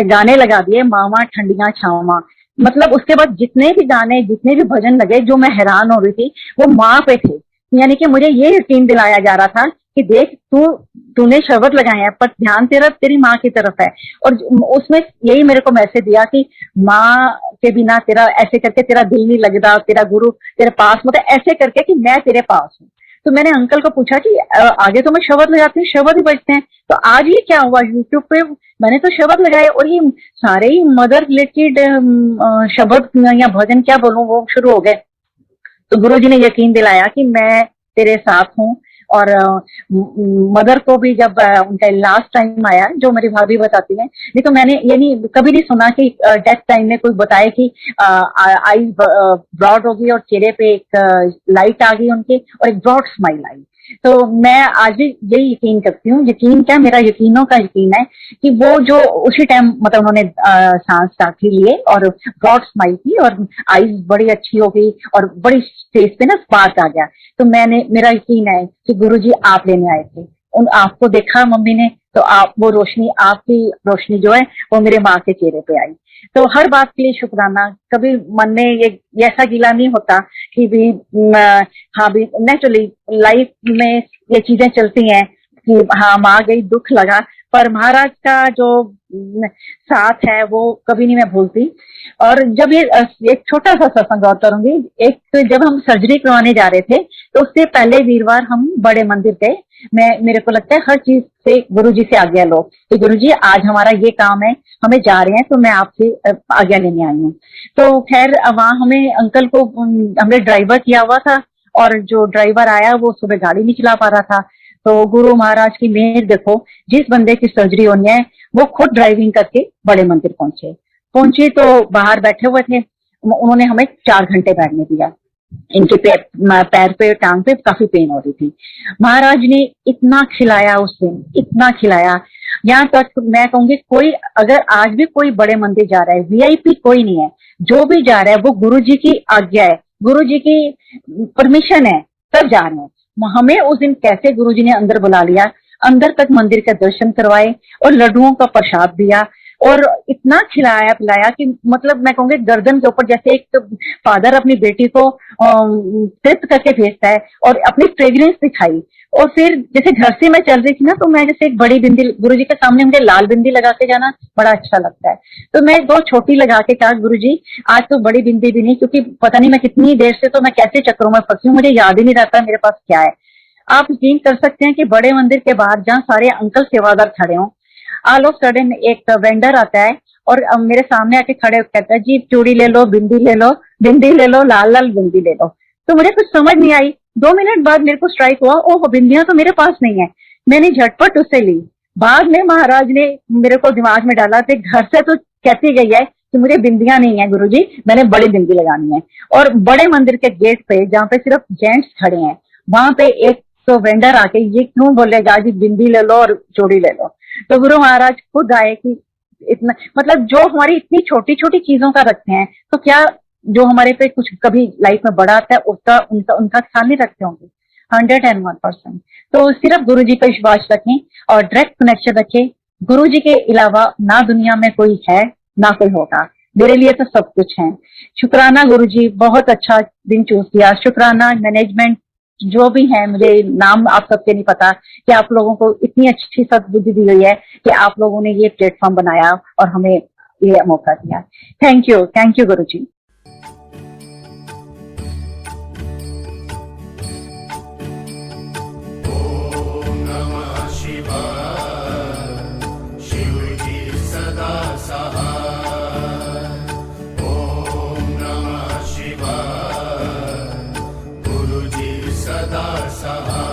गाने लगा दिए, मामा ठंडियां छावा। मतलब उसके बाद जितने भी गाने, जितने भी भजन लगे, जो मैं हैरान हो रही थी वो माँ पे थे। यानी कि मुझे ये यकीन दिलाया जा रहा था कि देख तूने शब्द लगाए हैं पर ध्यान तेरा तेरी माँ की तरफ है। और उसमें यही मेरे को मैसेज दिया कि माँ के बिना तेरा ऐसे करके तेरा दिल नहीं लगता, तेरा गुरु तेरे पास, मतलब ऐसे करके कि मैं तेरे पास हूँ। तो मैंने अंकल को पूछा कि आगे तो मैं शब्द लगाती हूँ, शब्द ही बजते हैं, तो आज ये क्या हुआ यूट्यूब पे मैंने तो शब्द लगाए और ये सारे ही मदर रिलेटेड शब्द या भजन क्या बोलूं वो शुरू हो गए। तो गुरुजी ने यकीन दिलाया कि मैं तेरे साथ हूँ। और मदर को भी जब उनका लास्ट टाइम आया, जो मेरी भाभी बताती है, नहीं तो मैंने ये नहीं कभी नहीं सुना कि डेथ टाइम में कोई बताए कि आई ब्रॉड होगी और चेहरे पे एक लाइट आ गई उनके और एक ब्रॉड स्माइल आई। तो मैं आज भी यही यकीन करती हूँ, यकीन क्या मेरा यकीनों का यकीन है कि वो जो उसी टाइम मतलब उन्होंने सांस काफी लिए और ब्रॉड स्माइल की और आईज बड़ी अच्छी हो गई और बड़ी फेस पे ना स्पार्क आ गया। तो मेरा यकीन है कि गुरुजी आप लेने आए थे, उन आपको देखा मम्मी ने, तो आप वो रोशनी, आपकी रोशनी जो है वो मेरे माँ के चेहरे पे आई। तो हर बात के लिए शुक्राना। कभी मन में ये ऐसा गिला नहीं होता कि भी हाँ भी नेचुरली लाइफ में ये चीजें चलती हैं कि हाँ माँ गई, दुख लगा, पर महाराज का जो साथ है वो कभी नहीं मैं भूलती। और जब ये एक छोटा सा सत्संग और करूंगी, एक जब हम सर्जरी करवाने जा रहे थे तो उससे पहले वीरवार हम बड़े मंदिर गए। मेरे को लगता है हर चीज से गुरुजी से आज्ञा लो कि गुरुजी आज हमारा ये काम है, हमें जा रहे हैं, तो मैं आपसे आज्ञा लेने आई हूँ। तो खैर वहां हमें अंकल को हमने ड्राइवर किया हुआ था और जो ड्राइवर आया वो सुबह गाड़ी नहीं चला पा रहा था। तो गुरु महाराज की मेहर देखो, जिस बंदे की सर्जरी होनी है वो खुद ड्राइविंग करके बड़े मंदिर पहुंचे तो बाहर बैठे हुए थे, उन्होंने हमें 4 घंटे बैठने दिया। इनके पैर पे टांग पे काफी पेन हो रही थी। महाराज ने इतना खिलाया उस दिन, इतना खिलाया, यहाँ तक मैं कहूंगी कोई अगर आज भी कोई बड़े मंदिर जा रहा है, वीआईपी कोई नहीं है, जो भी जा रहा है वो गुरुजी की आज्ञा है, गुरुजी की परमिशन है, तब जा रहे हैं। हमें उस दिन कैसे गुरुजी ने अंदर बुला लिया, अंदर तक मंदिर के दर्शन करवाए और लड्डुओं का प्रसाद दिया और इतना खिलाया पिलाया कि मतलब मैं कहूंगी गर्दन के ऊपर, जैसे एक फादर अपनी बेटी को तृप्त करके भेजता है, और अपनी फ्रेग्रेंस दिखाई। और फिर जैसे घर से मैं चल रही थी ना, तो मैं जैसे एक बड़ी बिंदी, गुरुजी के सामने मुझे लाल बिंदी लगा के जाना बड़ा अच्छा लगता है, तो मैं 2 छोटी लगा के कहा गुरुजी आज तो बड़ी बिंदी भी नहीं, क्योंकि पता नहीं मैं कितनी देर से तो मैं कैसे चक्रों में फंसी हूँ, मुझे याद ही नहीं रहता मेरे पास क्या है। आप यकीन कर सकते हैं कि बड़े मंदिर के बाहर जहाँ सारे अंकल सेवादार खड़े हों, ऑल ऑफ सडन एक वेंडर आता है और मेरे सामने आके खड़े कहता है जी चूड़ी ले लो, बिंदी ले लो, बिंदी ले लो, लाल लाल बिंदी ले लो। तो मुझे कुछ समझ नहीं आई। 2 मिनट बाद मेरे को स्ट्राइक हुआ, ओह बिंदियां तो मेरे पास नहीं है। मैंने झटपट उससे ली। बाद में महाराज ने मेरे को दिमाग में डाला कि घर से तो कहती गई है कि मुझे बिंदियां नहीं है गुरुजी, मैंने बड़ी बिंदी लगानी है। और बड़े मंदिर के गेट पे जहाँ पे सिर्फ जेंट्स खड़े हैं, वहां पे एक तो वेंडर आके ये क्यों बोलेगा जी बिंदी ले लो और चूड़ी ले लो। तो गुरु महाराज खुद आए कि इतना मतलब जो हमारी इतनी छोटी छोटी चीजों का रखते हैं, तो क्या जो हमारे पे कुछ कभी लाइफ में बड़ा आता है उसका उनका ख्याल नहीं रखते होंगे। 101%। तो सिर्फ गुरु जी पे विश्वास रखें और डायरेक्ट कनेक्शन रखें। गुरु जी के अलावा ना दुनिया में कोई है ना कोई होगा, मेरे लिए तो सब कुछ है। शुक्राना गुरु जी, बहुत अच्छा दिन चूज किया। शुक्राना मैनेजमेंट जो भी है, मुझे नाम आप सबके नहीं पता, कि आप लोगों को इतनी अच्छी सद्बुद्धि दी हुई है कि आप लोगों ने ये प्लेटफॉर्म बनाया और हमें ये मौका दिया। थैंक यू गुरु जी। ओम नमः शिवाय। शिव सहाय